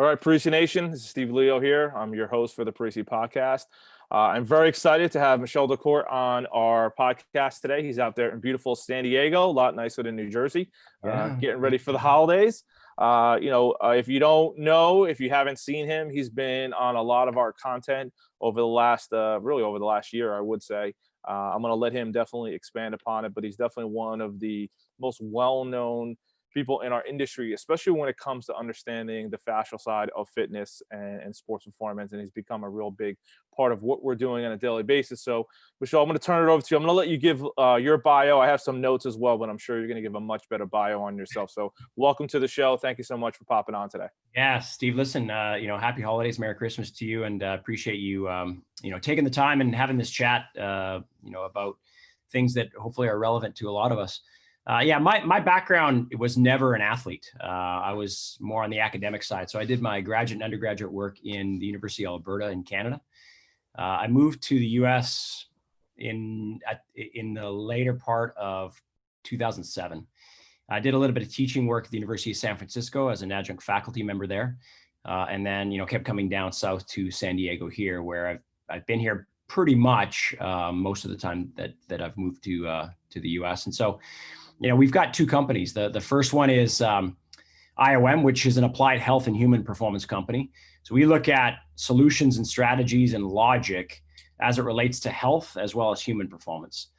All right, Parisi Nation, this is Steve Leo here. I'm your host for the Parisi podcast. I'm very excited to have Michol Dalcourt on our podcast today. He's out there in beautiful San Diego, a lot nicer than New Jersey, getting ready for the holidays. If you don't know, if you haven't seen him, he's been on a lot of our content over the last, really over the last year, I would say. I'm going to let him definitely expand upon it, but he's definitely one of the most well-known people in our industry, especially when it comes to understanding the fascial side of fitness and sports performance. And he's become a real big part of what we're doing on a daily basis. So, Michol, I'm going to turn it over to you. I'm going to let you give your bio. I have some notes as well, but I'm sure you're going to give a much better bio on yourself. So welcome to the show. Thank you so much for popping on today. Yeah, Steve, listen, happy holidays, Merry Christmas to you. And appreciate you, taking the time and having this chat, about things that hopefully are relevant to a lot of us. My background was never an athlete. I was more on the academic side. So I did my graduate and undergraduate work in the University of Alberta in Canada. I moved to the US in the later part of 2007. I did a little bit of teaching work at the University of San Francisco as an adjunct faculty member there. And then, kept coming down south to San Diego here, where I've been here pretty much most of the time that I've moved to the US. And so, we've got two companies. The first one is IOM, which is an applied health and human performance company. So we look at solutions and strategies and logic as it relates to health as well as human performance.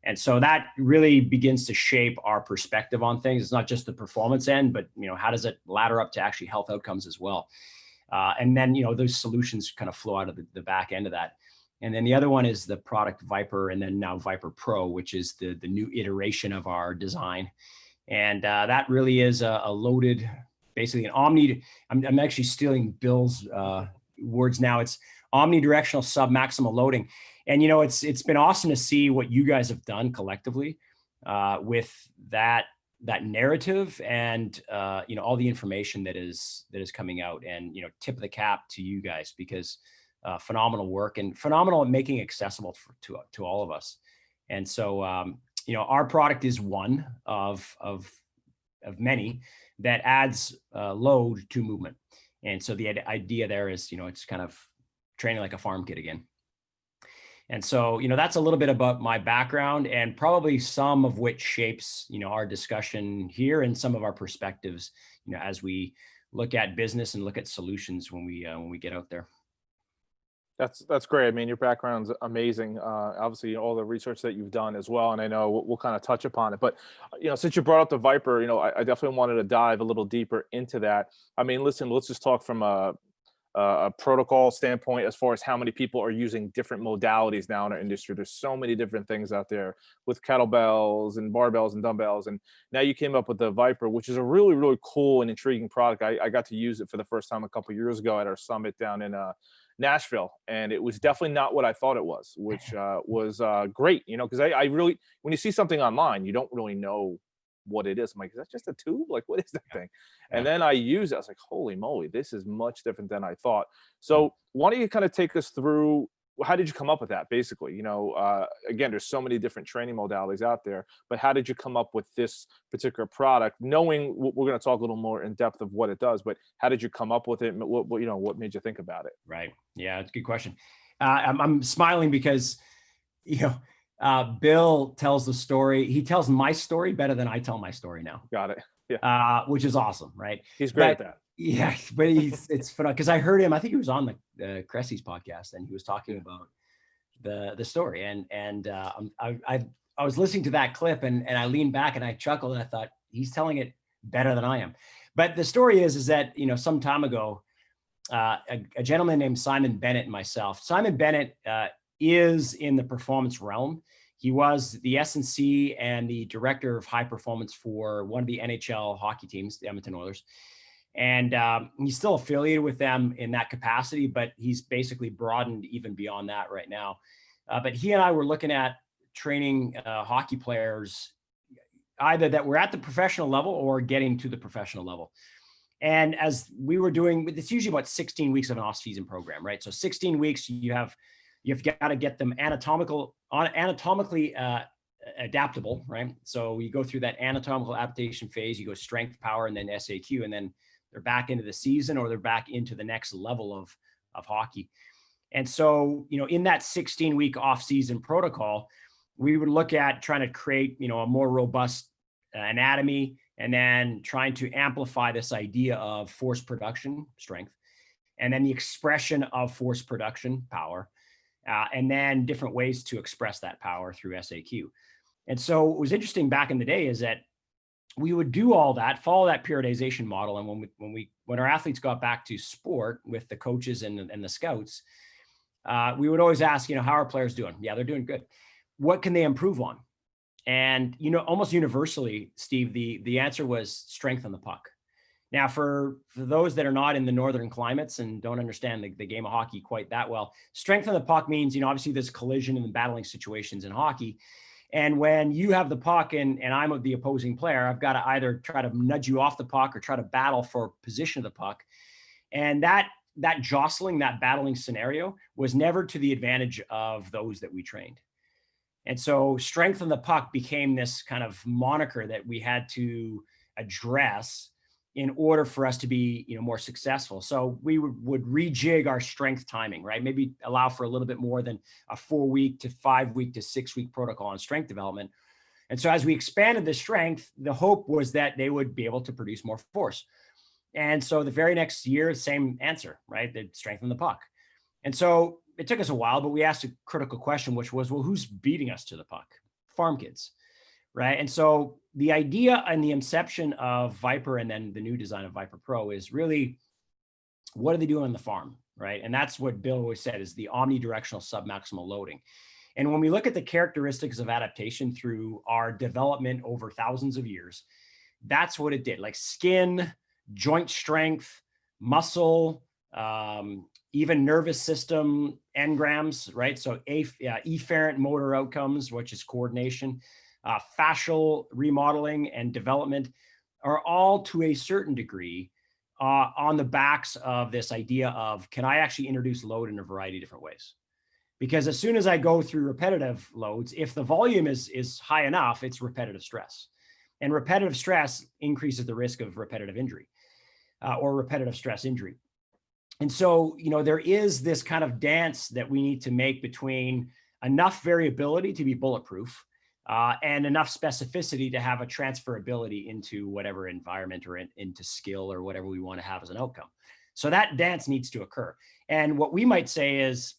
And so that really begins to shape our perspective on things. It's not just the performance end, but how does it ladder up to actually health outcomes as well? And then those solutions kind of flow out of the back end of that. And then the other one is the product ViPR, and then now ViPR Pro, which is the new iteration of our design. And that really is a loaded, basically an omni. I'm actually stealing Bill's words now. It's omnidirectional sub-maximal loading. And it's been awesome to see what you guys have done collectively with that narrative and all the information that is coming out. And tip of the cap to you guys, because phenomenal work and phenomenal at making it accessible to all of us. And so, our product is one of many that adds load to movement. And so the idea there is, it's kind of training like a farm kid again. And so, that's a little bit about my background, and probably some of which shapes, our discussion here and some of our perspectives, as we look at business and look at solutions when we get out there. That's great. I mean, your background's amazing. Obviously, all the research that you've done as well, and I know we'll kind of touch upon it. But since you brought up the ViPR, I definitely wanted to dive a little deeper into that. I mean, listen, let's just talk from a protocol standpoint as far as how many people are using different modalities now in our industry. There's so many different things out there with kettlebells and barbells and dumbbells, and now you came up with the ViPR, which is a really, really cool and intriguing product. I got to use it for the first time a couple of years ago at our summit down in Nashville, and it was definitely not what I thought it was, which was great, because I really, when you see something online, you don't really know what it is. I'm like, is that just a tube? Like, what is that thing? And then I use it. I was like, holy moly, this is much different than I thought. So why don't you kind of take us through, how did you come up with that? Basically, again, there's so many different training modalities out there, but how did you come up with this particular product? Knowing we're going to talk a little more in depth of what it does, but how did you come up with it? What made you think about it? Right. Yeah, it's a good question. I'm smiling because, Bill tells the story. He tells my story better than I tell my story now. Got it. Yeah. Which is awesome, right? He's great at that. Yeah, but it's fun because I heard him. I think he was on the Cressy's podcast, and he was talking about the story. And I was listening to that clip, and I leaned back and I chuckled, and I thought, he's telling it better than I am. But the story is that some time ago, a gentleman named Simon Bennett and myself. Simon Bennett is in the performance realm. He was the S&C and the director of high performance for one of the NHL hockey teams, the Edmonton Oilers. And he's still affiliated with them in that capacity, but he's basically broadened even beyond that right now. But he and I were looking at training hockey players, either that were at the professional level or getting to the professional level. And as we were doing, it's usually about 16 weeks of an off-season program, right? So 16 weeks, you've got to get them anatomically adaptable, right? So you go through that anatomical adaptation phase, you go strength, power, and then SAQ, and then they're back into the season, or they're back into the next level of hockey. And so, in that 16-week off-season protocol, we would look at trying to create, a more robust anatomy, and then trying to amplify this idea of force production strength, and then the expression of force production power, and then different ways to express that power through SAQ. And so what was interesting back in the day is that we would do all that, follow that periodization model. And when our athletes got back to sport with the coaches and the scouts, we would always ask, how are players doing? Yeah, they're doing good. What can they improve on? And, almost universally, Steve, the answer was strength on the puck. Now, for those that are not in the northern climates and don't understand the game of hockey quite that well, strength on the puck means, obviously there's collision and battling situations in hockey. And when you have the puck and I'm the opposing player, I've got to either try to nudge you off the puck or try to battle for position of the puck. And that jostling, that battling scenario was never to the advantage of those that we trained. And so strength on the puck became this kind of moniker that we had to address in order for us to be, more successful. So we would rejig our strength timing, right? Maybe allow for a little bit more than a 4-week to 5-week to 6-week protocol on strength development. And so as we expanded the strength, the hope was that they would be able to produce more force. And so the very next year, same answer, right? They'd strengthen the puck. And so it took us a while, but we asked a critical question, which was, well, who's beating us to the puck? Farm kids, right? And so the idea and the inception of ViPR and then the new design of ViPR Pro is really, what are they doing on the farm, right? And that's what Bill always said is the omnidirectional submaximal loading. And when we look at the characteristics of adaptation through our development over thousands of years, that's what it did. Like skin, joint strength, muscle, even nervous system engrams, right? So efferent motor outcomes, which is coordination, fascial remodeling and development are all to a certain degree on the backs of this idea of, can I actually introduce load in a variety of different ways? Because as soon as I go through repetitive loads, if the volume is high enough, it's repetitive stress. And repetitive stress increases the risk of repetitive injury or repetitive stress injury. And so, there is this kind of dance that we need to make between enough variability to be bulletproof and enough specificity to have a transferability into whatever environment or into skill or whatever we want to have as an outcome. So that dance needs to occur. And what we might say is,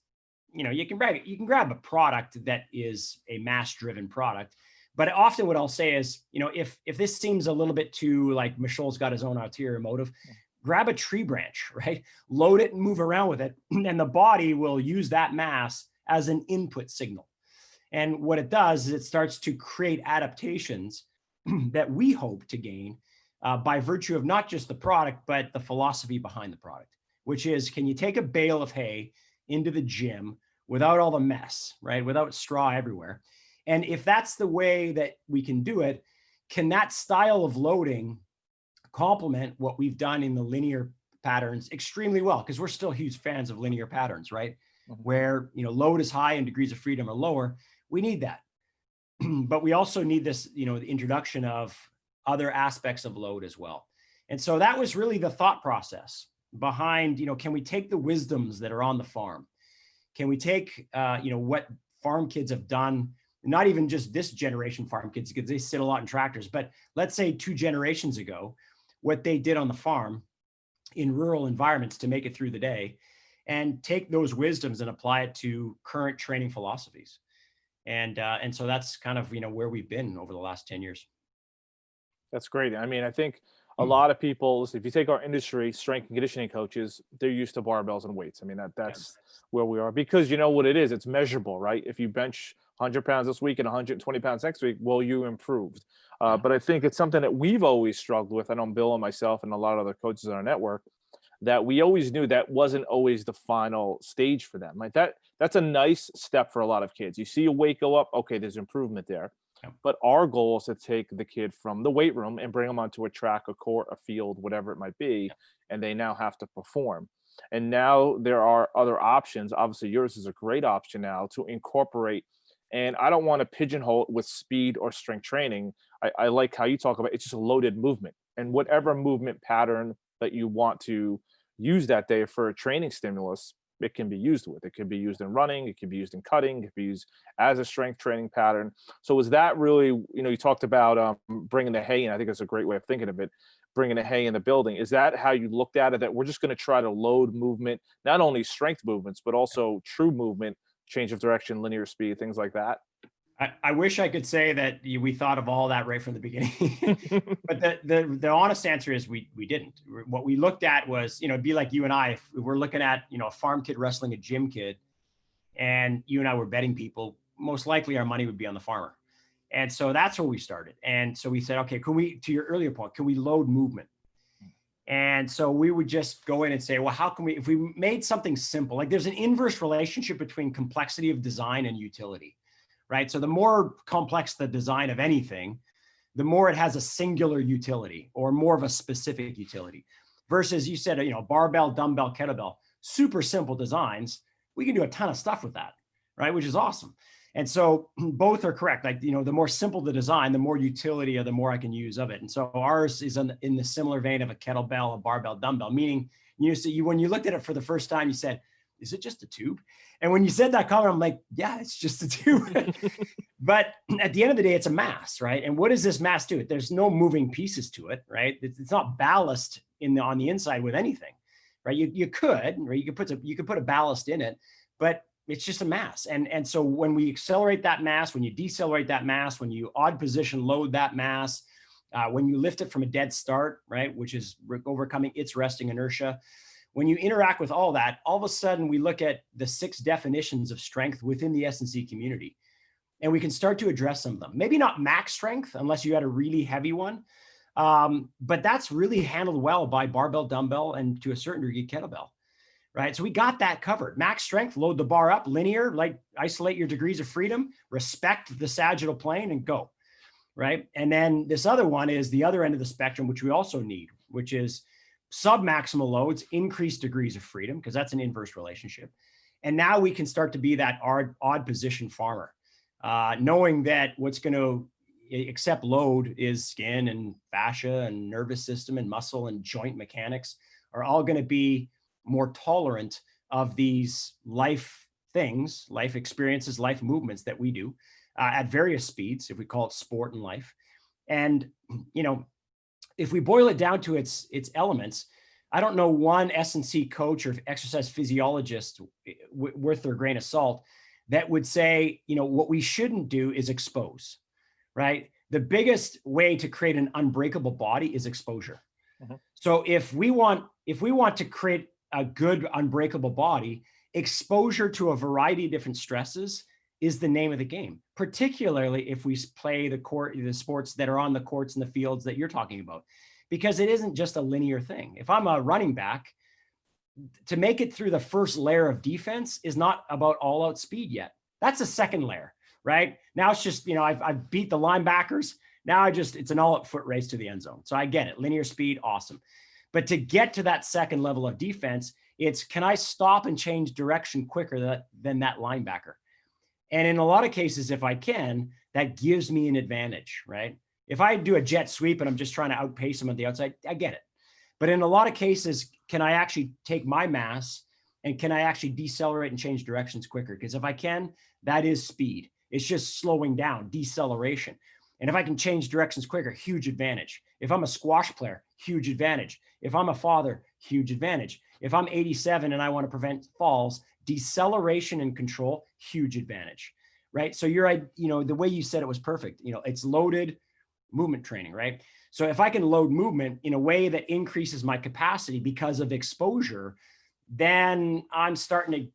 you can grab a product that is a mass-driven product. But often what I'll say is, if this seems a little bit too like Michol's got his own ulterior motive, grab a tree branch, right? Load it and move around with it. And the body will use that mass as an input signal. And what it does is it starts to create adaptations that we hope to gain by virtue of not just the product, but the philosophy behind the product, which is, can you take a bale of hay into the gym without all the mess, right? Without straw everywhere. And if that's the way that we can do it, can that style of loading complement what we've done in the linear patterns extremely well? Because we're still huge fans of linear patterns, right? Mm-hmm. Where, load is high and degrees of freedom are lower. We need that. But we also need this, the introduction of other aspects of load as well. And so that was really the thought process behind, can we take the wisdoms that are on the farm? Can we take, what farm kids have done, not even just this generation farm kids, because they sit a lot in tractors, but let's say 2 generations ago, what they did on the farm in rural environments to make it through the day, and take those wisdoms and apply it to current training philosophies. And so that's kind of, where we've been over the last 10 years. That's great. I mean, I think a lot of people, listen, if you take our industry, strength and conditioning coaches, they're used to barbells and weights. I mean, that's where we are, because you know what it is, it's measurable, right? If you bench 100 pounds this week and 120 pounds next week, well, you improved. But I think it's something that we've always struggled with. I know Bill and myself and a lot of other coaches in our network, that we always knew that wasn't always the final stage for them. Like that's a nice step for a lot of kids. You see a weight go up, okay, there's improvement there. Yeah. But our goal is to take the kid from the weight room and bring them onto a track, a court, a field, whatever it might be, and they now have to perform. And now there are other options. Obviously, yours is a great option now to incorporate. And I don't want to pigeonhole it with speed or strength training. I like how you talk about it's just a loaded movement, and whatever movement pattern that you want to use that day for a training stimulus, it can be used with. It can be used in running, it can be used in cutting, it can be used as a strength training pattern. So is that really, you talked about bringing the hay in. I think that's a great way of thinking of it, bringing the hay in the building. Is that how you looked at it, that we're just going to try to load movement, not only strength movements, but also true movement, change of direction, linear speed, things like that? I wish I could say that we thought of all that right from the beginning, but the honest answer is we didn't. What we looked at was, it'd be like you and I, if we're looking at, a farm kid wrestling a gym kid, and you and I were betting people, most likely our money would be on the farmer. And so that's where we started. And so we said, okay, to your earlier point, can we load movement? And so we would just go in and say, well, how can if we made something simple, like there's an inverse relationship between complexity of design and utility. Right? So the more complex the design of anything, the more it has a singular utility or more of a specific utility. Versus you said, barbell, dumbbell, kettlebell, super simple designs. We can do a ton of stuff with that, right? Which is awesome. And so both are correct. Like, the more simple the design, the more utility or the more I can use of it. And so ours is in the similar vein of a kettlebell, a barbell, dumbbell, meaning, when you looked at it for the first time, you said, is it just a tube? And when you said that comment, I'm like, yeah, it's just a tube. But at the end of the day, it's a mass, right? And what does this mass do? There's no moving pieces to it, right? It's not ballast on the inside with anything, right? You could, or you could put a ballast in it, but it's just a mass. And so when we accelerate that mass, when you decelerate that mass, when you odd position load that mass, when you lift it from a dead start, right, which is overcoming its resting inertia. When you interact with all that, all of a sudden we look at the 6 definitions of strength within the S&C community, and we can start to address some of them. Maybe not max strength unless you had a really heavy one, but that's really handled well by barbell, dumbbell, and to a certain degree kettlebell, right? So we got that covered. Max strength, load the bar up, linear, like isolate your degrees of freedom, respect the sagittal plane, and go, right? And then this other one is the other end of the spectrum, which we also need, which is sub-maximal loads, increased degrees of freedom, because that's an inverse relationship. And now we can start to be that odd position farmer, knowing that what's going to accept load is skin and fascia and nervous system and muscle and joint mechanics are all going to be more tolerant of these life things, life experiences, life movements that we do at various speeds, if we call it sport and life. And, if we boil it down to its elements, I don't know one S&C coach or exercise physiologist worth their grain of salt that would say, what we shouldn't do is expose, right? The biggest way to create an unbreakable body is exposure. Mm-hmm. So if we want to create a good unbreakable body, exposure to a variety of different stresses is the name of the game, particularly if we play the sports that are on the courts and the fields that you're talking about, because it isn't just a linear thing. If I'm a running back, to make it through the first layer of defense is not about all out speed yet. That's a second layer, right? Now it's just, I've beat the linebackers. Now it's an all out foot race to the end zone. So I get it. Linear speed, awesome. But to get to that second level of defense, it's, can I stop and change direction quicker than that linebacker? And in a lot of cases, if I can, that gives me an advantage, right? If I do a jet sweep and I'm just trying to outpace him on the outside, I get it. But in a lot of cases, can I actually take my mass and can I actually decelerate and change directions quicker? Because if I can, that is speed. It's just slowing down, deceleration. And if I can change directions quicker, huge advantage. If I'm a squash player, huge advantage. If I'm a father, huge advantage. If I'm 87 and I want to prevent falls, deceleration and control, huge advantage, right? So the way you said it was perfect. It's loaded movement training, right? So if I can load movement in a way that increases my capacity because of exposure, then I'm starting to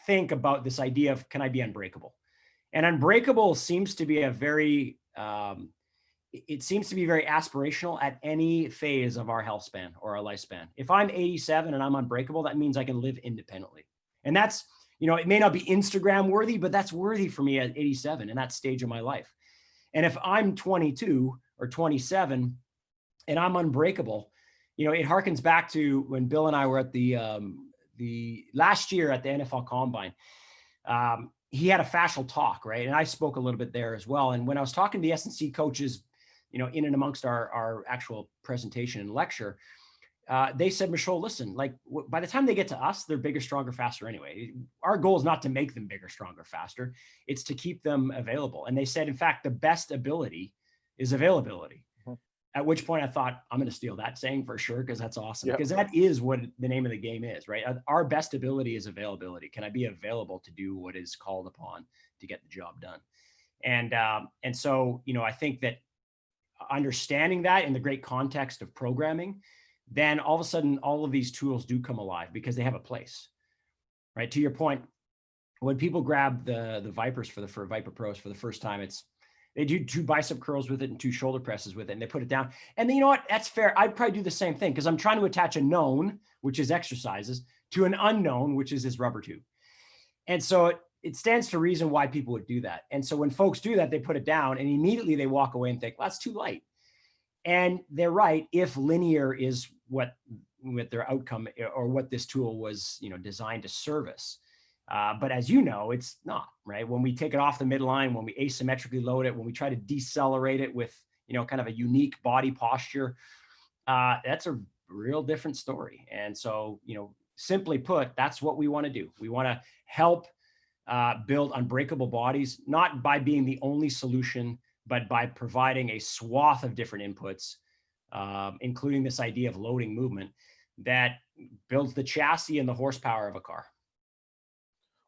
think about this idea of, can I be unbreakable? And unbreakable seems to be it seems to be very aspirational at any phase of our health span or our lifespan. If I'm 87 and I'm unbreakable, that means I can live independently. And that's, it may not be Instagram worthy, but that's worthy for me at 87 in that stage of my life. And if I'm 22 or 27 and I'm unbreakable, it harkens back to when Bill and I were at the last year at the NFL Combine. He had a fascial talk, right? And I spoke a little bit there as well. And when I was talking to the S&C coaches, in and amongst our actual presentation and lecture, they said, Michol, listen, like by the time they get to us, they're bigger, stronger, faster anyway. Our goal is not to make them bigger, stronger, faster. It's to keep them available. And they said, in fact, the best ability is availability. Mhm. At which point I thought, I'm going to steal that saying for sure, because that's awesome. Yep. Because that is what the name of the game is, right? Our best ability is availability. Can I be available to do what is called upon to get the job done? And so, you know, I think that understanding that in the great context of programming, then all of a sudden, all of these tools do come alive because they have a place, right? To your point, when people grab the Vipers for Viper Pros for the first time, they do 2 bicep curls with it and 2 shoulder presses with it, and they put it down. And then, you know what? That's fair. I'd probably do the same thing because I'm trying to attach a known, which is exercises, to an unknown, which is this rubber tube. And so it stands to reason why people would do that. And so when folks do that, they put it down and immediately they walk away and think, well, that's too light. And they're right if linear is what their outcome or what this tool was, you know, designed to service. But as you know, it's not, right? When we take it off the midline, when we asymmetrically load it, when we try to decelerate it with, you know, kind of a unique body posture, that's a real different story. And so, you know, simply put, that's what we want to do. We want to help build unbreakable bodies, not by being the only solution, but by providing a swath of different inputs, including this idea of loading movement that builds the chassis and the horsepower of a car.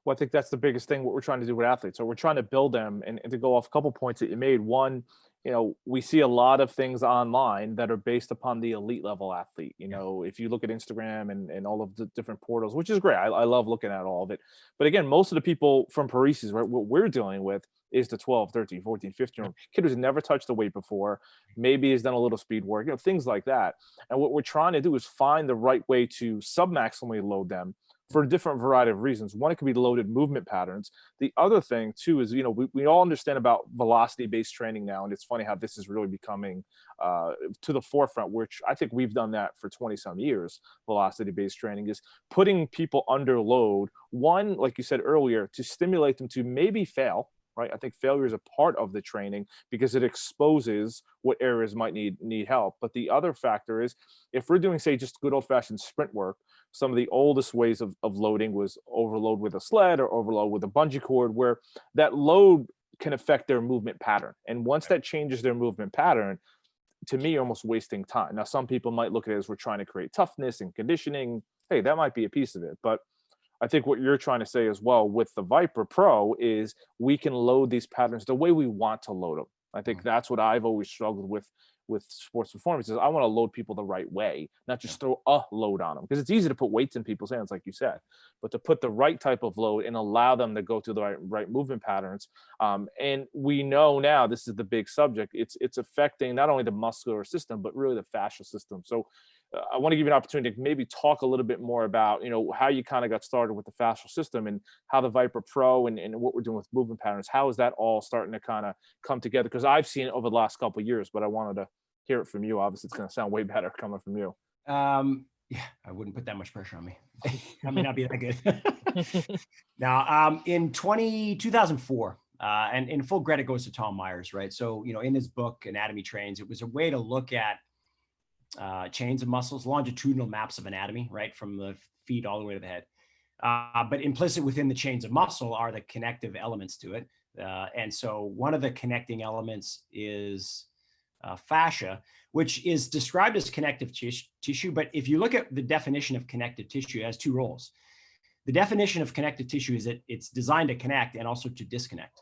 Well, I think that's the biggest thing, what we're trying to do with athletes. So we're trying to build them, and to go off a couple points that you made. One, you know, we see a lot of things online that are based upon the elite level athlete. You know, if you look at Instagram and all of the different portals, which is great. I love looking at all of it. But again, most of the people from Parisi's, right, what we're dealing with is the 12, 13, 14, 15-year-old kid who's never touched the weight before, maybe has done a little speed work, you know, things like that. And what we're trying to do is find the right way to submaximally load them for a different variety of reasons. One, it could be loaded movement patterns. The other thing too is, you know, we all understand about velocity-based training now, and it's funny how this is really becoming to the forefront, which I think we've done that for 20 some years. Velocity-based training is putting people under load. One, like you said earlier, to stimulate them to maybe fail. Right. I think failure is a part of the training because it exposes what areas might need help. But the other factor is if we're doing, say, just good old fashioned sprint work, some of the oldest ways of loading was overload with a sled or overload with a bungee cord, where that load can affect their movement pattern. And once that changes their movement pattern, to me, you're almost wasting time. Now, some people might look at it as we're trying to create toughness and conditioning. Hey, that might be a piece of it. But I think what you're trying to say as well with the Viper Pro is we can load these patterns the way we want to load them. I think that's what I've always struggled with sports performance is I want to load people the right way, not just throw a load on them, because it's easy to put weights in people's hands, like you said, but to put the right type of load and allow them to go through the right movement patterns. And we know now this is the big subject. It's affecting not only the muscular system, but really the fascial system. So I want to give you an opportunity to maybe talk a little bit more about, you know, how you kind of got started with the fascial system and how the Viper Pro and what we're doing with movement patterns. How is that all starting to kind of come together? Because I've seen it over the last couple of years, but I wanted to hear it from you. Obviously, it's going to sound way better coming from you. Yeah, I wouldn't put that much pressure on me. I may not be that good. Now, in 2004, and in full credit goes to Tom Myers, right? So, you know, in his book, Anatomy Trains, it was a way to look at chains of muscles, longitudinal maps of anatomy, right? From the feet all the way to the head. But implicit within the chains of muscle are the connective elements to it. And so one of the connecting elements is fascia, which is described as connective tissue. But if you look at the definition of connective tissue, it has 2 roles. The definition of connective tissue is that it's designed to connect and also to disconnect,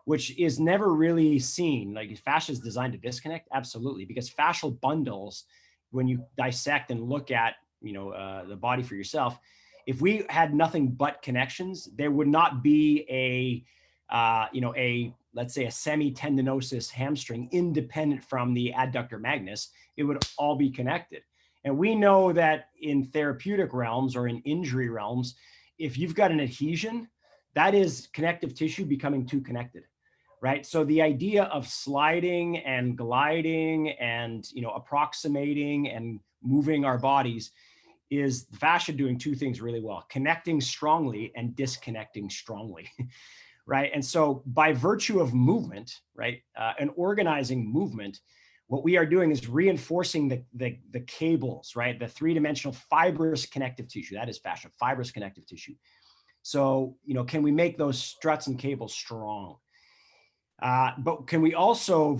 which is never really seen. Like fascia is designed to disconnect, absolutely, because fascial bundles, when you dissect and look at, you know, the body for yourself, if we had nothing but connections, there would not be let's say a semitendinosus hamstring independent from the adductor magnus. It would all be connected. And we know that in therapeutic realms or in injury realms, if you've got an adhesion, that is connective tissue becoming too connected, right? So the idea of sliding and gliding and, you know, approximating and moving our bodies is the fascia doing 2 things really well: connecting strongly and disconnecting strongly. Right. And so by virtue of movement, right, and organizing movement, what we are doing is reinforcing the cables, right? The three-dimensional fibrous connective tissue. That is fascia, fibrous connective tissue. So, can we make those struts and cables strong? But can we also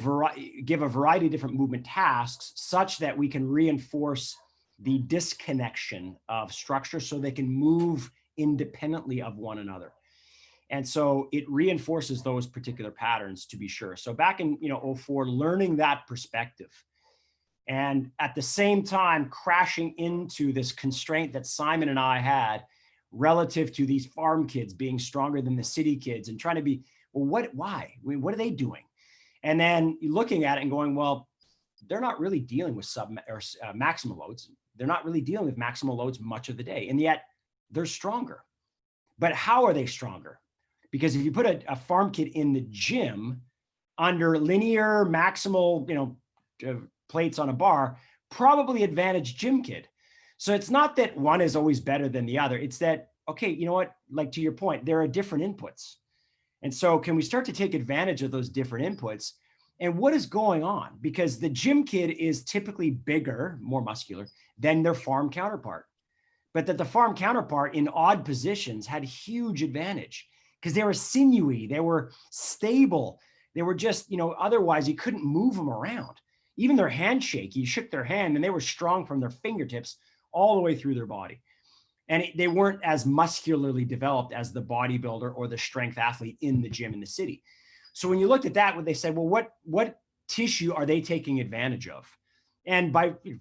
give a variety of different movement tasks such that we can reinforce the disconnection of structure so they can move independently of one another? And so it reinforces those particular patterns, to be sure. So back in 04, learning that perspective, and at the same time crashing into this constraint that Simon and I had relative to these farm kids being stronger than the city kids, and trying to be, well, why? I mean, what are they doing? And then looking at it and going, well, they're not really dealing with maximal loads. They're not really dealing with maximal loads much of the day, and yet they're stronger. But how are they stronger? Because if you put a farm kid in the gym under linear maximal, plates on a bar, probably advantage gym kid. So it's not that one is always better than the other. It's that, okay, you know what, like to your point, there are different inputs. And so can we start to take advantage of those different inputs? And what is going on? Because the gym kid is typically bigger, more muscular than their farm counterpart. But that the farm counterpart in odd positions had huge advantage because they were sinewy, they were stable, they were just, otherwise you couldn't move them around. Even their handshake, you shook their hand and they were strong from their fingertips all the way through their body. And they weren't as muscularly developed as the bodybuilder or the strength athlete in the gym in the city. So when you looked at that, they said, well, what tissue are they taking advantage of? And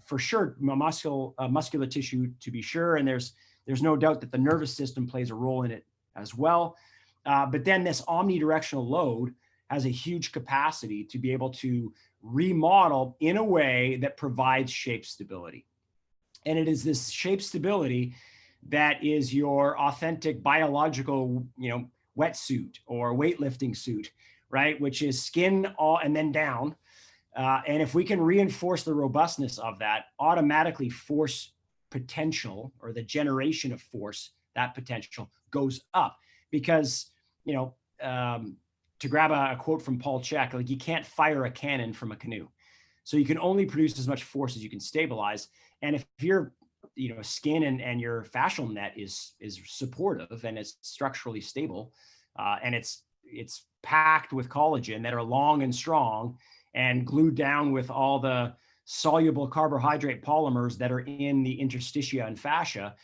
for sure, muscular tissue, to be sure. And there's no doubt that the nervous system plays a role in it as well. But then this omnidirectional load has a huge capacity to be able to remodel in a way that provides shape stability. And it is this shape stability that is your authentic biological, wetsuit or weightlifting suit, right? Which is skin all and then down. And if we can reinforce the robustness of that, automatically force potential, or the generation of force, that potential goes up. Because, to grab a quote from Paul Chek, like, you can't fire a cannon from a canoe. So you can only produce as much force as you can stabilize. And if your skin and your fascial net is supportive and it's structurally stable, and it's packed with collagen that are long and strong and glued down with all the soluble carbohydrate polymers that are in the interstitia and fascia,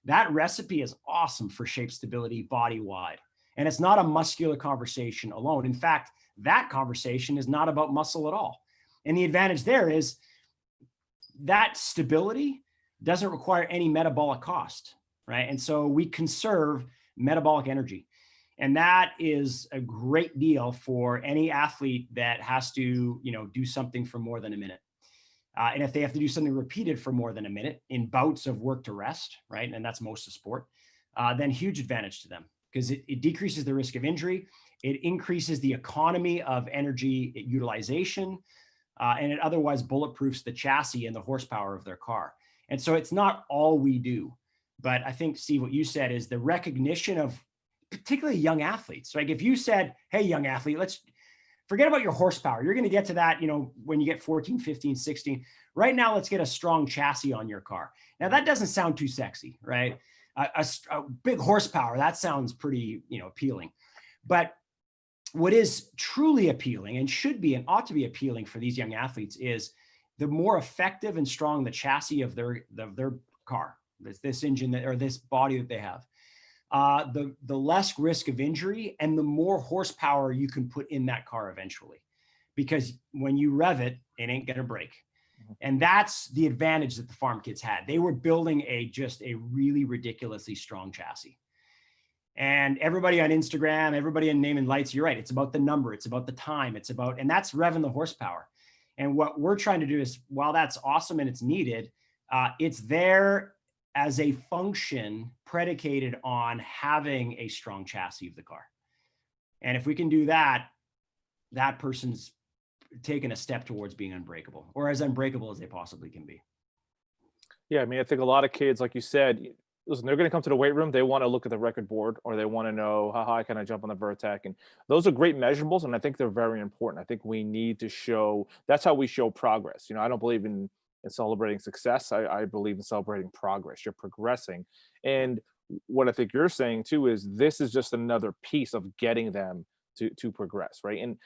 that recipe is awesome for shape stability body-wide. And it's not a muscular conversation alone. In fact, that conversation is not about muscle at all. And the advantage there is that stability doesn't require any metabolic cost, right? And so we conserve metabolic energy. And that is a great deal for any athlete that has to, do something for more than a minute. And if they have to do something repeated for more than a minute in bouts of work to rest, right? And that's most of sport, then huge advantage to them, because it decreases the risk of injury. It increases the economy of energy utilization, and it otherwise bulletproofs the chassis and the horsepower of their car. And so it's not all we do. But I think, Steve, what you said is the recognition of particularly young athletes. Like if you said, hey, young athlete, let's forget about your horsepower. You're going to get to that, when you get 14, 15, 16. Right now, let's get a strong chassis on your car. Now, that doesn't sound too sexy, right? A big horsepower, that sounds pretty, appealing. But what is truly appealing and should be and ought to be appealing for these young athletes is the more effective and strong the chassis of their car, this engine or this body that they have, the less risk of injury and the more horsepower you can put in that car eventually. Because when you rev it, it ain't going to break. And that's the advantage that the farm kids had. They were building just a really ridiculously strong chassis. And everybody on Instagram, everybody in Name and Lights, you're right. It's about the number. It's about the time. And that's revving the horsepower. And what we're trying to do is, while that's awesome and it's needed, it's there as a function predicated on having a strong chassis of the car. And if we can do that, that person's taken a step towards being unbreakable, or as unbreakable as they possibly can be. Yeah, I mean, I think a lot of kids, like you said, listen, they're going to come to the weight room. They want to look at the record board, or they want to know how high can I jump on the vertec. And those are great measurables. And I think they're very important. I think we need to show, that's how we show progress. I don't believe in celebrating success. I believe in celebrating progress. You're progressing. And what I think you're saying too is this is just another piece of getting them to progress, right? And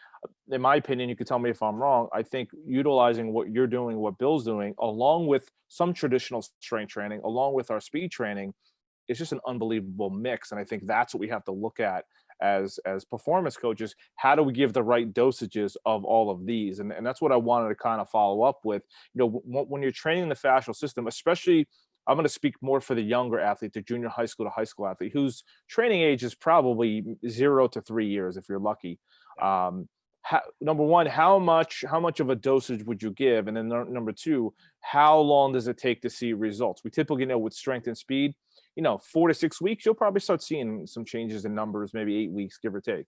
in my opinion, you could tell me if I'm wrong. I think utilizing what you're doing, what Bill's doing, along with some traditional strength training, along with our speed training, is just an unbelievable mix. And I think that's what we have to look at as performance coaches. How do we give the right dosages of all of these? And that's what I wanted to kind of follow up with. When you're training the fascial system, especially, I'm going to speak more for the younger athlete, the junior high school to high school athlete, whose training age is probably 0 to 3 years if you're lucky. Number one, how much of a dosage would you give? And then number two, how long does it take to see results? We typically know with strength and speed, 4 to 6 weeks, you'll probably start seeing some changes in numbers, maybe 8 weeks, give or take.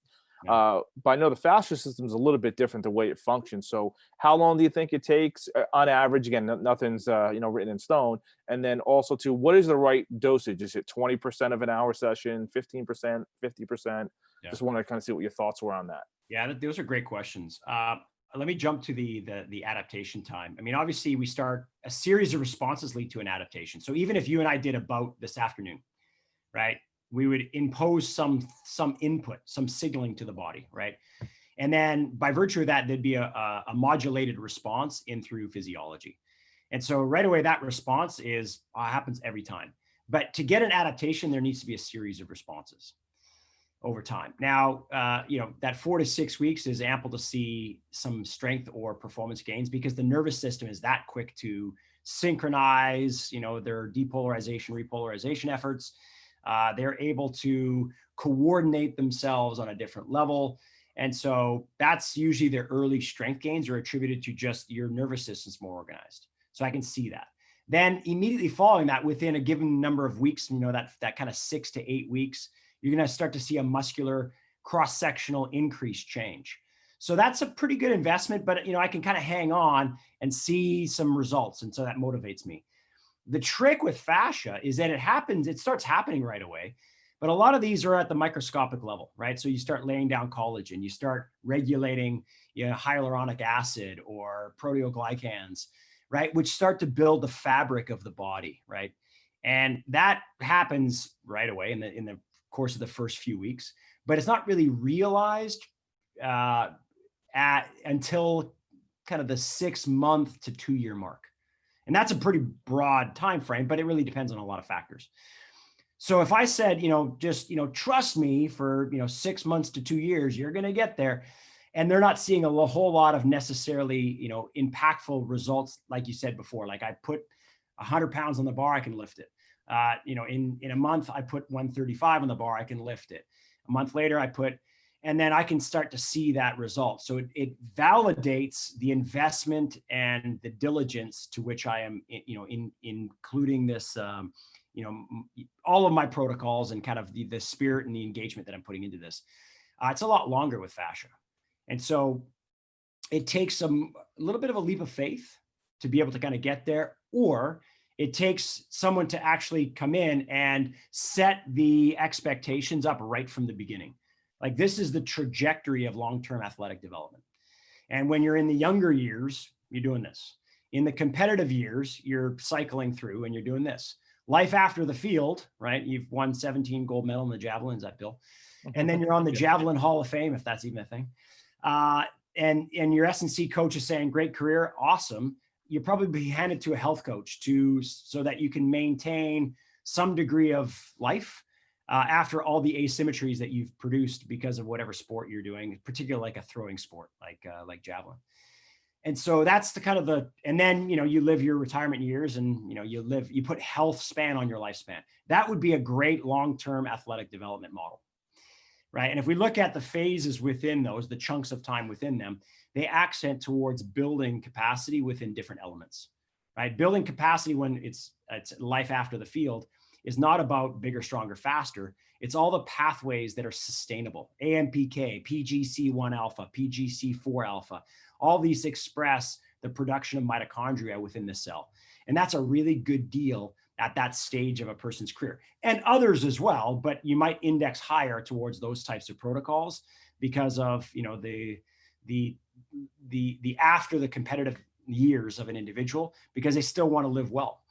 But I know the fascia system is a little bit different the way it functions. So how long do you think it takes on average? Again, nothing's written in stone. And then also to what is the right dosage? Is it 20% of an hour session, 15%, 50%? Yeah. Just wanted to kind of see what your thoughts were on that. Yeah, those are great questions. Let me jump to the adaptation time. I mean, obviously we start a series of responses lead to an adaptation. So even if you and I did a bout this afternoon, right? We would impose some input, some signaling to the body, right? And then by virtue of that, there'd be a modulated response in through physiology. And so right away, that response happens every time. But to get an adaptation, there needs to be a series of responses over time. Now, that 4 to 6 weeks is ample to see some strength or performance gains because the nervous system is that quick to synchronize, their depolarization, repolarization efforts. They're able to coordinate themselves on a different level. And so that's usually their early strength gains are attributed to just your nervous system's more organized. So I can see that. Then immediately following that, within a given number of weeks, that kind of 6 to 8 weeks, you're going to start to see a muscular cross-sectional increase change. So that's a pretty good investment, but I can kind of hang on and see some results. And so that motivates me. The trick with fascia is that it starts happening right away, but a lot of these are at the microscopic level, right? So you start laying down collagen, you start regulating hyaluronic acid or proteoglycans, right? Which start to build the fabric of the body, right? And that happens right away in the course of the first few weeks, but it's not really realized until kind of the 6 month to 2 year mark. And that's a pretty broad time frame, but it really depends on a lot of factors. So if I said, just, trust me for, 6 months to 2 years, you're going to get there. And they're not seeing a whole lot of necessarily, impactful results. Like you said before, like I put 100 pounds on the bar, I can lift it. In a month, I put 135 on the bar, I can lift it. A month later, and then I can start to see that result. So it validates the investment and the diligence to which I am, including this, all of my protocols and kind of the spirit and the engagement that I'm putting into this. It's a lot longer with fascia. And so it takes a little bit of a leap of faith to be able to kind of get there, or it takes someone to actually come in and set the expectations up right from the beginning. Like this is the trajectory of long-term athletic development. And when you're in the younger years, you're doing this. In the competitive years, you're cycling through and you're doing this. Life after the field, right? You've won 17 gold medal in the javelin, is that Bill? And then you're on the Javelin Hall of Fame, if that's even a thing. And your S&C coach is saying, great career, awesome. You'll probably be handed to a health coach so that you can maintain some degree of life after all the asymmetries that you've produced because of whatever sport you're doing, particularly like a throwing sport, like javelin. And so that's the kind of and then, you live your retirement years and, you put health span on your lifespan. That would be a great long-term athletic development model, right? And if we look at the phases within those, the chunks of time within them, they accent towards building capacity within different elements, right? Building capacity when it's life after the field is not about bigger, stronger, faster. It's all the pathways that are sustainable. AMPK, PGC1 alpha, PGC4 alpha, all these express the production of mitochondria within the cell. And that's a really good deal at that stage of a person's career, and others as well, but you might index higher towards those types of protocols because of, you know, the after the competitive years of an individual, because they still want to live well.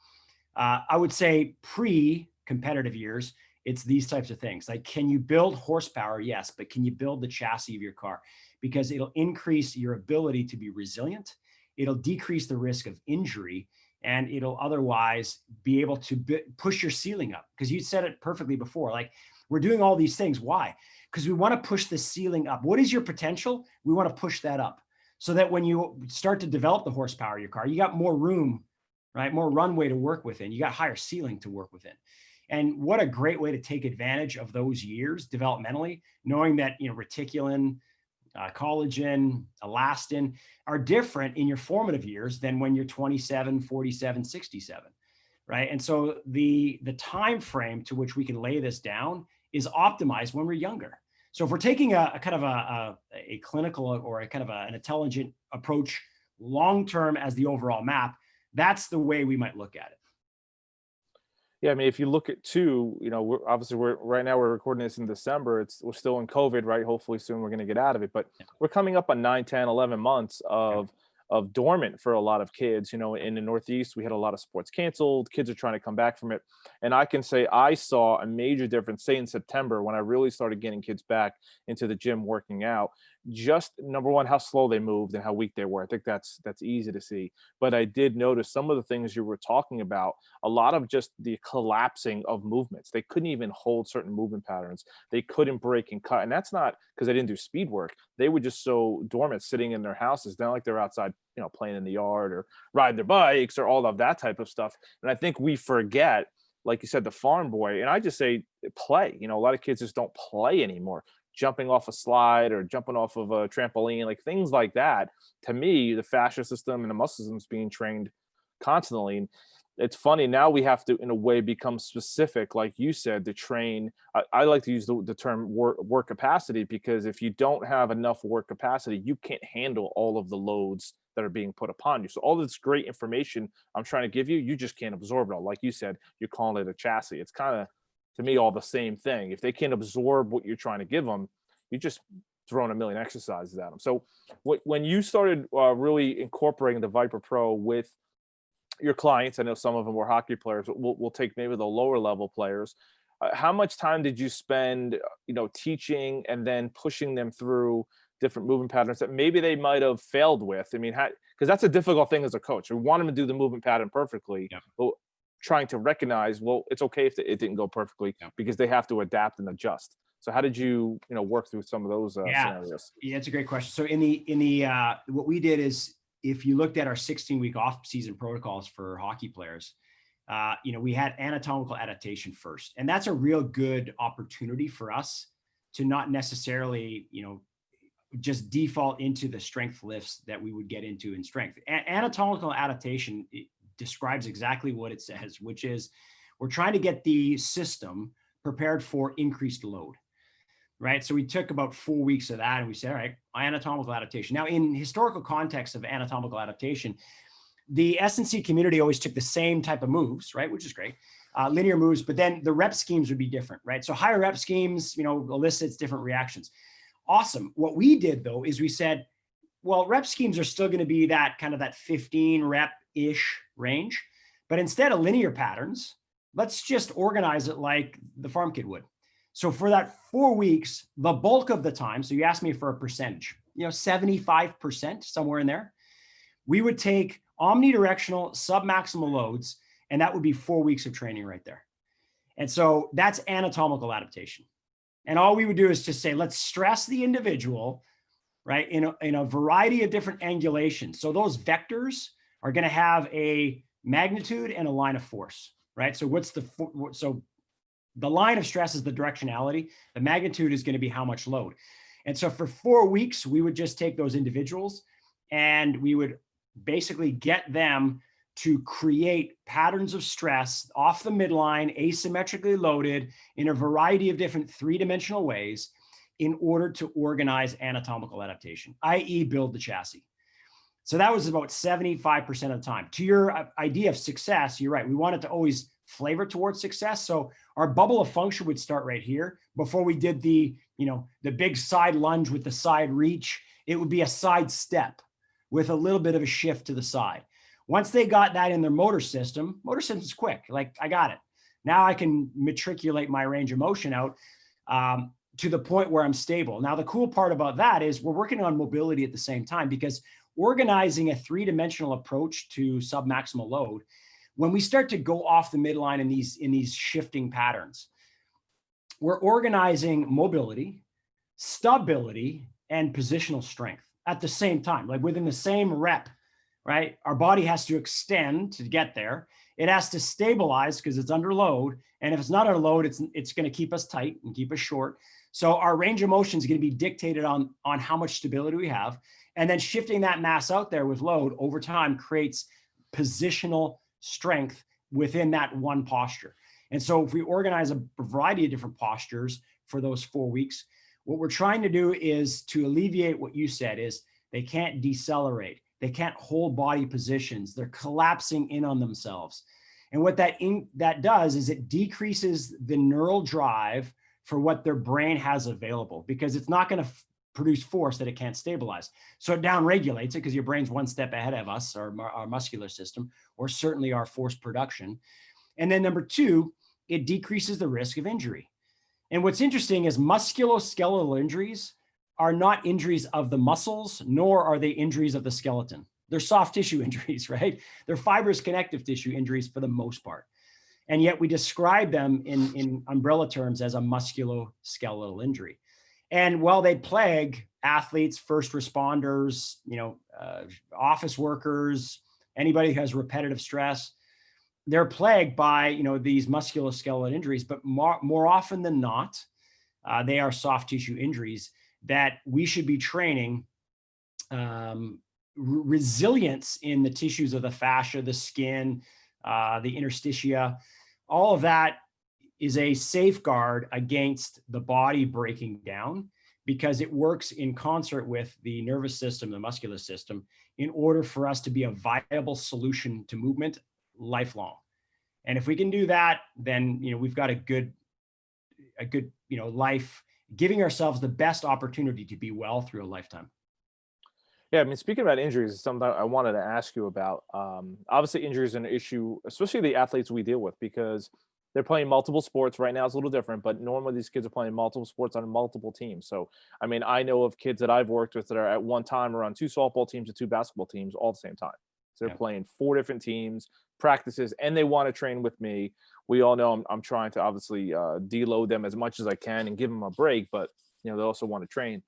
I would say pre-competitive years, it's these types of things. Like, can you build horsepower? Yes, but can you build the chassis of your car? Because it'll increase your ability to be resilient. It'll decrease the risk of injury, and it'll otherwise be able to push your ceiling up. Because you said it perfectly before, like, we're doing all these things. Why? Because we want to push the ceiling up. What is your potential? We want to push that up so that when you start to develop the horsepower of your car, you got more room, right? More runway to work within. You got higher ceiling to work within. And what a great way to take advantage of those years developmentally, knowing that, you know, reticulin, collagen, elastin are different in your formative years than when you're 27, 47, 67, right? And so the time frame to which we can lay this down is optimized when we're younger. So if we're taking a kind of a clinical or a kind of an intelligent approach long-term as the overall map, that's the way we might look at it. Yeah, I mean, if you look at two, you know, we're right now we're recording this in December. We're still in COVID, right? Hopefully soon we're going to get out of it, but we're coming up on 9, 10, 11 months of dormant for a lot of kids. You know, in the Northeast, we had a lot of sports canceled. Kids are trying to come back from it. And I can say I saw a major difference, say in September, when I really started getting kids back into the gym working out. Just number one, how slow they moved and how weak they were. I think that's easy to see. But I did notice some of the things you were talking about, a lot of just the collapsing of movements. They couldn't even hold certain movement patterns. They couldn't break and cut. And that's not because they didn't do speed work. They were just so dormant sitting in their houses, not like they're outside, you know, playing in the yard or riding their bikes or all of that type of stuff. And I think we forget, like you said, the farm boy. And I just say play. You know, a lot of kids just don't play anymore. Jumping off a slide or jumping off of a trampoline, like things like that. To me, the fascia system and the muscle system is being trained constantly. And it's funny, now we have to, in a way, become specific, like you said, to train. I like to use the term work capacity, because if you don't have enough work capacity, you can't handle all of the loads that are being put upon you. So all this great information I'm trying to give you, you just can't absorb it all. Like you said, you're calling it a chassis. It's kind of, to me, all the same thing. If they can't absorb what you're trying to give them, you're just throwing a million exercises at them. So when you started really incorporating the ViPR Pro with your clients, I know some of them were hockey players, but we'll take maybe the lower level players. How much time did you spend, you know, teaching and then pushing them through different movement patterns that maybe they might have failed with? I mean, because that's a difficult thing as a coach. We want them to do the movement pattern perfectly, but trying to recognize, well, it's okay if it didn't go perfectly, because they have to adapt and adjust. So how did you work through some of those scenarios? Yeah, it's a great question. So in the what we did is, if you looked at our 16-week off-season protocols for hockey players, you know, we had anatomical adaptation first, and that's a real good opportunity for us to not necessarily, you know, just default into the strength lifts that we would get into in strength. Anatomical adaptation describes exactly what it says, which is we're trying to get the system prepared for increased load. Right. So we took about 4 weeks of that and we said, all right, anatomical adaptation. Now, in historical context of anatomical adaptation, the S&C community always took the same type of moves, right, which is great, linear moves, but then the rep schemes would be different, right? So higher rep schemes, you know, elicits different reactions. Awesome. What we did, though, is we said, well, rep schemes are still going to be that kind of that 15 rep-ish range, but instead of linear patterns, let's just organize it like the farm kid would. So for that 4 weeks, the bulk of the time, so you asked me for a percentage, you know, 75%, somewhere in there, we would take omnidirectional submaximal loads, and that would be 4 weeks of training right there. And so that's anatomical adaptation. And all we would do is just say, let's stress the individual, right, in a variety of different angulations. So those vectors are going to have a magnitude and a line of force, right? So the line of stress is the directionality. The magnitude is going to be how much load. And so for 4 weeks, we would just take those individuals and we would basically get them to create patterns of stress off the midline, asymmetrically loaded in a variety of different three-dimensional ways in order to organize anatomical adaptation, i.e. build the chassis. So that was about 75% of the time. To your idea of success, you're right. We wanted to always flavor towards success. So our bubble of function would start right here. Before we did the, the big side lunge with the side reach, it would be a side step with a little bit of a shift to the side. Once they got that in their motor system's quick. Like, I got it. Now I can matriculate my range of motion out to the point where I'm stable. Now, the cool part about that is we're working on mobility at the same time, because organizing a three-dimensional approach to submaximal load, when we start to go off the midline in these shifting patterns, we're organizing mobility, stability, and positional strength at the same time, like within the same rep, right? Our body has to extend to get there. It has to stabilize because it's under load. And if it's not under load, it's going to keep us tight and keep us short. So our range of motion is going to be dictated on how much stability we have. And then shifting that mass out there with load over time creates positional strength within that one posture. And so if we organize a variety of different postures for those 4 weeks, what we're trying to do is to alleviate what you said is they can't decelerate. They can't hold body positions. They're collapsing in on themselves. And what that does is it decreases the neural drive for what their brain has available, because it's not going to produce force that it can't stabilize. So it downregulates it because your brain's one step ahead of us, or our muscular system, or certainly our force production. And then number two, it decreases the risk of injury. And what's interesting is musculoskeletal injuries are not injuries of the muscles, nor are they injuries of the skeleton. They're soft tissue injuries, right? They're fibrous connective tissue injuries for the most part. And yet we describe them in umbrella terms as a musculoskeletal injury. And while they plague athletes, first responders, office workers, anybody who has repetitive stress, they're plagued by, these musculoskeletal injuries, but more often than not, they are soft tissue injuries that we should be training resilience in the tissues of the fascia, the skin, the interstitia. All of that is a safeguard against the body breaking down, because it works in concert with the nervous system, the muscular system, in order for us to be a viable solution to movement lifelong. And if we can do that, then we've got a good life, giving ourselves the best opportunity to be well through a lifetime. Yeah, I mean, speaking about injuries, is something I wanted to ask you about. Obviously, injuries are an issue, especially the athletes we deal with, because they're playing multiple sports. Right now it's a little different, but normally these kids are playing multiple sports on multiple teams. So, I mean, I know of kids that I've worked with that are at one time are on 2 softball teams and 2 basketball teams all at the same time. So they're playing 4 different teams, practices, and they want to train with me. We all know I'm trying to obviously deload them as much as I can and give them a break, but they also want to train.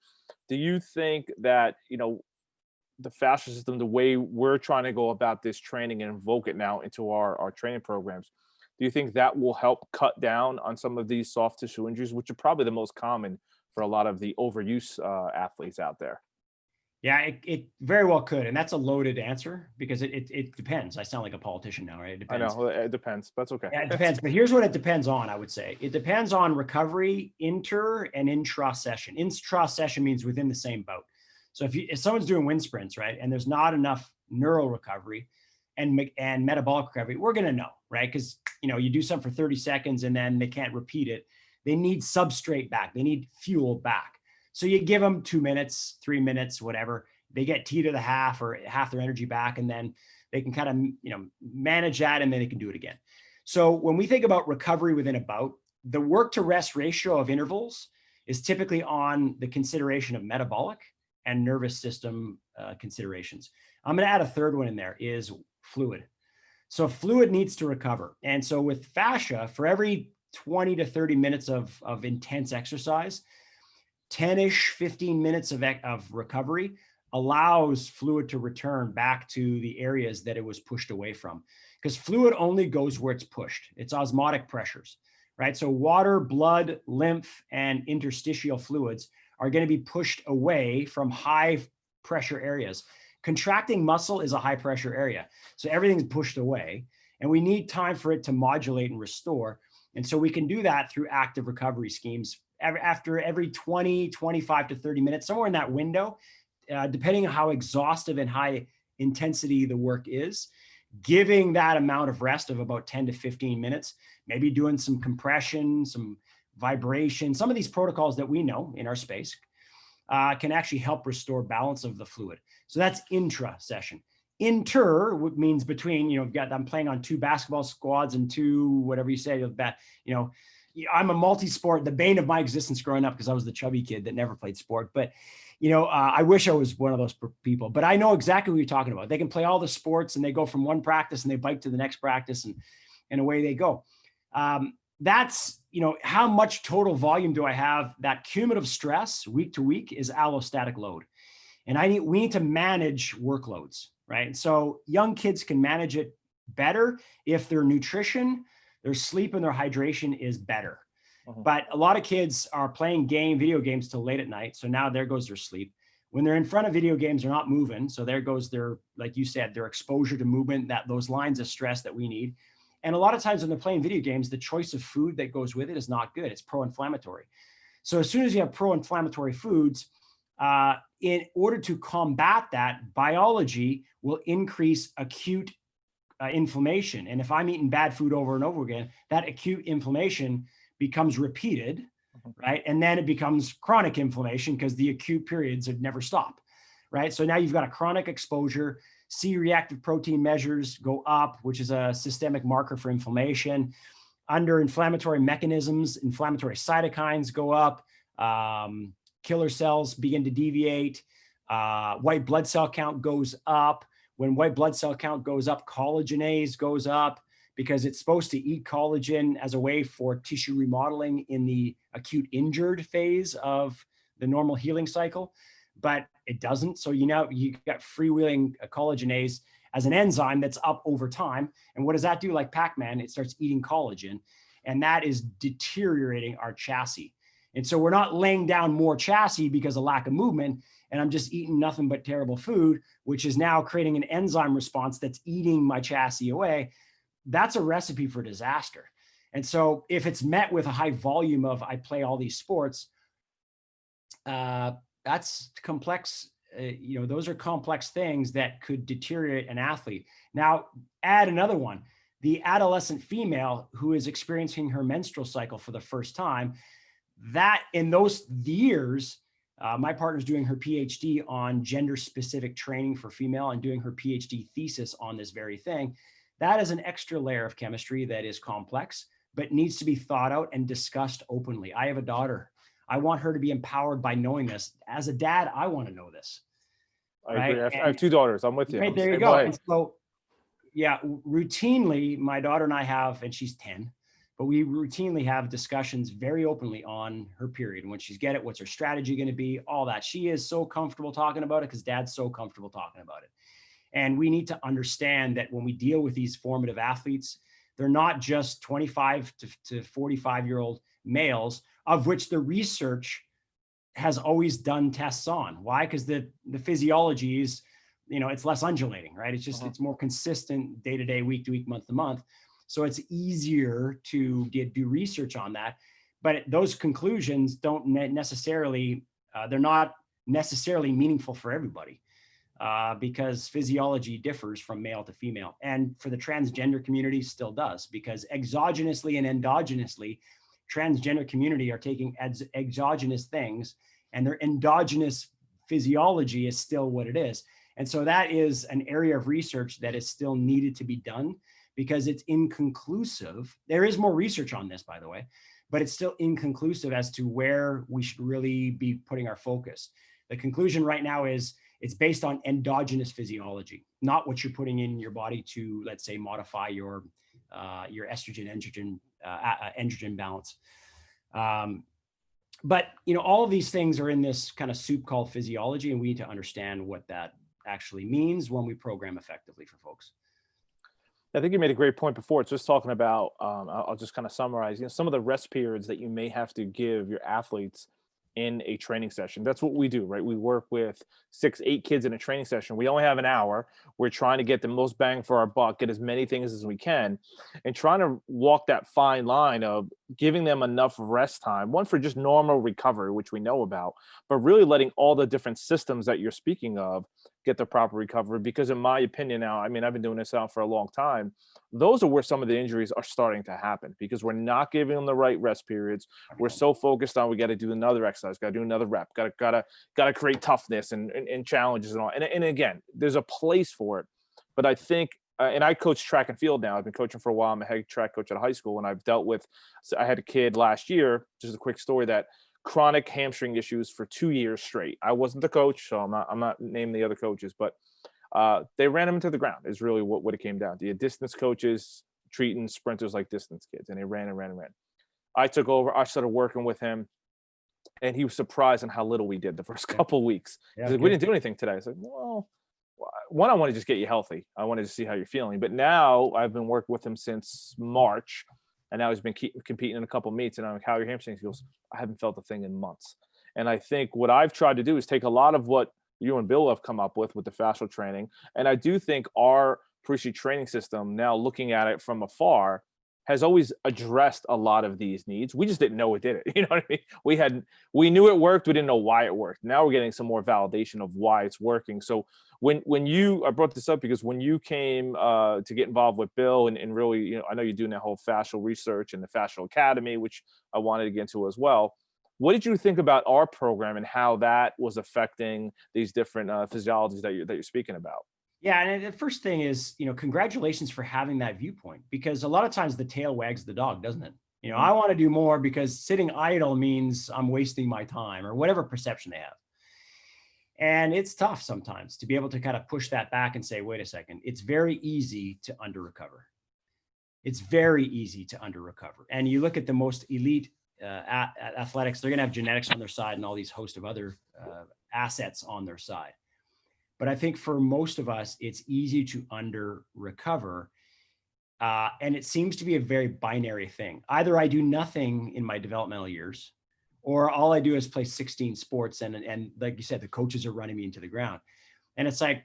Do you think that, the fascia system, the way we're trying to go about this training and invoke it now into our training programs, do you think that will help cut down on some of these soft tissue injuries, which are probably the most common for a lot of the overuse athletes out there? Yeah, it very well could. And that's a loaded answer, because it depends. I sound like a politician now, right? It depends. I know it depends. That's okay. Yeah, it depends. But here's what it depends on, I would say. It depends on recovery, inter and intra-session. Intra-session means within the same bout. So if someone's doing wind sprints, right, and there's not enough neural recovery and metabolic recovery, we're going to know, right? Because, you do something for 30 seconds and then they can't repeat it. They need substrate back. They need fuel back. So you give them 2 minutes, 3 minutes, whatever. They get T to the half or half their energy back, and then they can kind of, manage that, and then they can do it again. So when we think about recovery within a bout, the work to rest ratio of intervals is typically on the consideration of metabolic and nervous system considerations. I'm going to add a third one in there, is fluid. So fluid needs to recover. And so with fascia, for every 20 to 30 minutes of intense exercise, 10-ish, 15 minutes of recovery allows fluid to return back to the areas that it was pushed away from. Because fluid only goes where it's pushed. It's osmotic pressures, right? So water, blood, lymph, and interstitial fluids are going to be pushed away from high pressure areas. Contracting muscle is a high pressure area. So everything's pushed away, and we need time for it to modulate and restore. And so we can do that through active recovery schemes after every 20, 25 to 30 minutes, somewhere in that window, depending on how exhaustive and high intensity the work is. giving that amount of rest of about 10 to 15 minutes, maybe doing some compression, some vibration, some of these protocols that we know in our space can actually help restore balance of the fluid. So that's intra session. Inter means between, you know, I'm playing on 2 basketball squads and 2, whatever you say, you know, I'm a multi-sport, the bane of my existence growing up because I was the chubby kid that never played sport. But, you know, I wish I was one of those people, but I know exactly what you're talking about. They can play all the sports and they go from one practice and they bike to the next practice and away they go. That's, you know, how much total volume do I have? That cumulative stress week to week is allostatic load. And we need to manage workloads, right? And so young kids can manage it better if their nutrition, their sleep, and their hydration is better. But a lot of kids are playing video games till late at night. So now there goes their sleep. When they're in front of video games, they're not moving. So there goes their, like you said, their exposure to movement, those lines of stress that we need. And a lot of times when they're playing video games, the choice of food that goes with it is not good. It's pro-inflammatory. So as soon as you have pro-inflammatory foods, in order to combat that, biology will increase acute inflammation. And if I'm eating bad food over and over again, that acute inflammation becomes repeated, right? And then it becomes chronic inflammation because the acute periods would never stop, right? So now you've got a chronic exposure. C-reactive protein measures go up, which is a systemic marker for inflammation. Under inflammatory mechanisms, inflammatory cytokines go up. Killer cells begin to deviate. White blood cell count goes up. When white blood cell count goes up, collagenase goes up because it's supposed to eat collagen as a way for tissue remodeling in the acute injured phase of the normal healing cycle, but it doesn't. So you got freewheeling collagenase as an enzyme that's up over time. And what does that do? Like Pac-Man, it starts eating collagen, and that is deteriorating our chassis. And so we're not laying down more chassis because of lack of movement, and I'm just eating nothing but terrible food, which is now creating an enzyme response that's eating my chassis away. That's a recipe for disaster. And so if it's met with a high volume of, I play all these sports, that's complex. Those are complex things that could deteriorate an athlete. Now, add another one, the adolescent female who is experiencing her menstrual cycle for the first time. That in those years, my partner's doing her PhD on gender-specific training for female and doing her PhD thesis on this very thing. That is an extra layer of chemistry that is complex, but needs to be thought out and discussed openly. I have a daughter. I want her to be empowered by knowing this. As a dad, I want to know this. I agree. I have 2 daughters. I'm with you. Right, there you go. And so, yeah, routinely, my daughter and I have, and she's 10, but we routinely have discussions very openly on her period. And when she's get it, what's her strategy going to be, all that. She is so comfortable talking about it because dad's so comfortable talking about it. And we need to understand that when we deal with these formative athletes, they're not just 25 to 45-year-old males, of which the research has always done tests on. Why? Because the physiology is, it's less undulating, right? It's just, it's more consistent day to day, week to week, month to month. So it's easier to do research on that. But those conclusions don't necessarily, they're not necessarily meaningful for everybody because physiology differs from male to female. And for the transgender community still does, because exogenously and endogenously, transgender community are taking exogenous things and their endogenous physiology is still what it is. And so that is an area of research that is still needed to be done because it's inconclusive. There is more research on this, by the way, but it's still inconclusive as to where we should really be putting our focus. The conclusion right now is it's based on endogenous physiology, not what you're putting in your body to, let's say, modify your estrogen, androgen balance. But all of these things are in this kind of soup called physiology, and we need to understand what that actually means when we program effectively for folks. I think you made a great point before. It's just talking about, I'll just kind of summarize, some of the rest periods that you may have to give your athletes in a training session. That's what we do, right? We work with 6, 8 kids in a training session. We only have an hour. We're trying to get the most bang for our buck, get as many things as we can, and trying to walk that fine line of giving them enough rest time, one for just normal recovery, which we know about, but really letting all the different systems that you're speaking of get the proper recovery. Because in my opinion now, I mean, I've been doing this out for a long time. Those are where some of the injuries are starting to happen because we're not giving them the right rest periods. We're so focused on we got to do another exercise, got to do another rep, got to create toughness and challenges and all. And again, there's a place for it, but I think. And I coach track and field now. I've been coaching for a while. I'm a head track coach at a high school, and I've dealt with. So I had a kid last year. Just a quick story that chronic hamstring issues for 2 years straight. I wasn't the coach, so I'm not naming the other coaches, but they ran him into the ground is really what it came down to. You had distance coaches treating sprinters like distance kids, and they ran and ran and ran. I took over. I started working with him, and he was surprised on how little we did the first couple of weeks. He's like, we didn't do anything today. I was like, well, one, I want to just get you healthy. I wanted to see how you're feeling. But now I've been working with him since March, and now he's been competing in a couple of meets. And I'm like, how are your hamstrings? He goes, I haven't felt a thing in months. And I think what I've tried to do is take a lot of what you and Bill have come up with the fascial training. And I do think our Parisi training system, now looking at it from afar, has always addressed a lot of these needs. We just didn't know it did it. You know what I mean? We knew it worked. We didn't know why it worked. Now we're getting some more validation of why it's working. So when you, I brought this up because when you came to get involved with Bill and really, you know, I know you're doing that whole fascial research and the Fascial Academy, which I wanted to get into as well. What did you think about our program and how that was affecting these different physiologies that you're speaking about? Yeah, and the first thing is, you know, congratulations for having that viewpoint, because a lot of times the tail wags the dog, doesn't it? You know, I want to do more because sitting idle means I'm wasting my time, or whatever perception they have. And it's tough sometimes to be able to kind of push that back and say, wait a second, it's very easy to under recover. It's very easy to under recover. And you look at the most elite athletics, they're going to have genetics on their side and all these host of other assets on their side. But I think for most of us, it's easy to under recover. And it seems to be a very binary thing. Either I do nothing in my developmental years, or all I do is play 16 sports. And like you said, the coaches are running me into the ground. And it's like,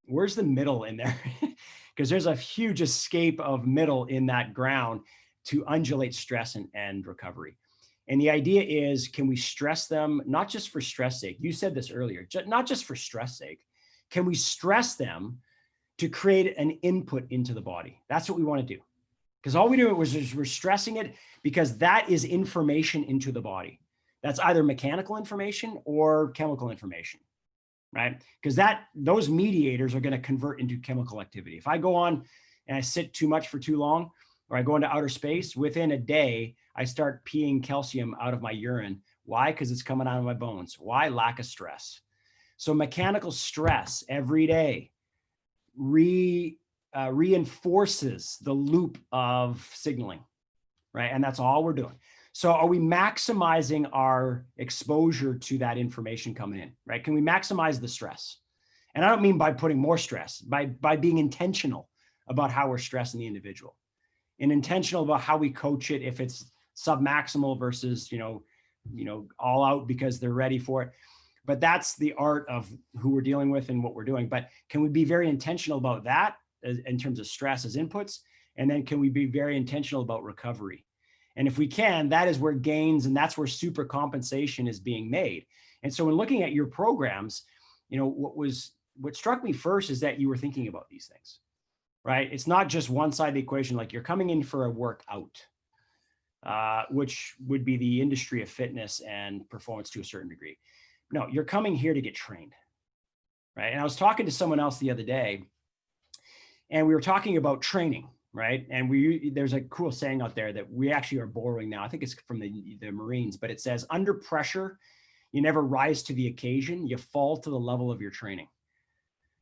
where's the middle in there? Because there's a huge escape of middle in that ground to undulate stress and recovery. And the idea is, can we stress them, not just for stress sake? You said this earlier, not just for stress sake. Can we stress them to create an input into the body? That's what we want to do. Because all we do is we're stressing it because that is information into the body. That's either mechanical information or chemical information, right? Because those mediators are going to convert into chemical activity. If I go on and I sit too much for too long, or I go into outer space, within a day, I start peeing calcium out of my urine. Why? Because it's coming out of my bones. Why? Lack of stress. So mechanical stress every day reinforces the loop of signaling, right? And that's all we're doing. So are we maximizing our exposure to that information coming in, right? Can we maximize the stress? And I don't mean by putting more stress, by being intentional about how we're stressing the individual, and intentional about how we coach it, if it's submaximal versus, you know, all out because they're ready for it. But that's the art of who we're dealing with and what we're doing. But can we be very intentional about that in terms of stress as inputs? And then can we be very intentional about recovery? And if we can, that is where gains, and that's where super compensation is being made. And so when looking at your programs, you know, what struck me first is that you were thinking about these things, right? It's not just one side of the equation, like you're coming in for a workout, which would be the industry of fitness and performance to a certain degree. No, you're coming here to get trained, right? And I was talking to someone else the other day, and we were talking about training, right? And there's a cool saying out there that we actually are borrowing now. I think it's from the Marines, but it says, under pressure, you never rise to the occasion, you fall to the level of your training.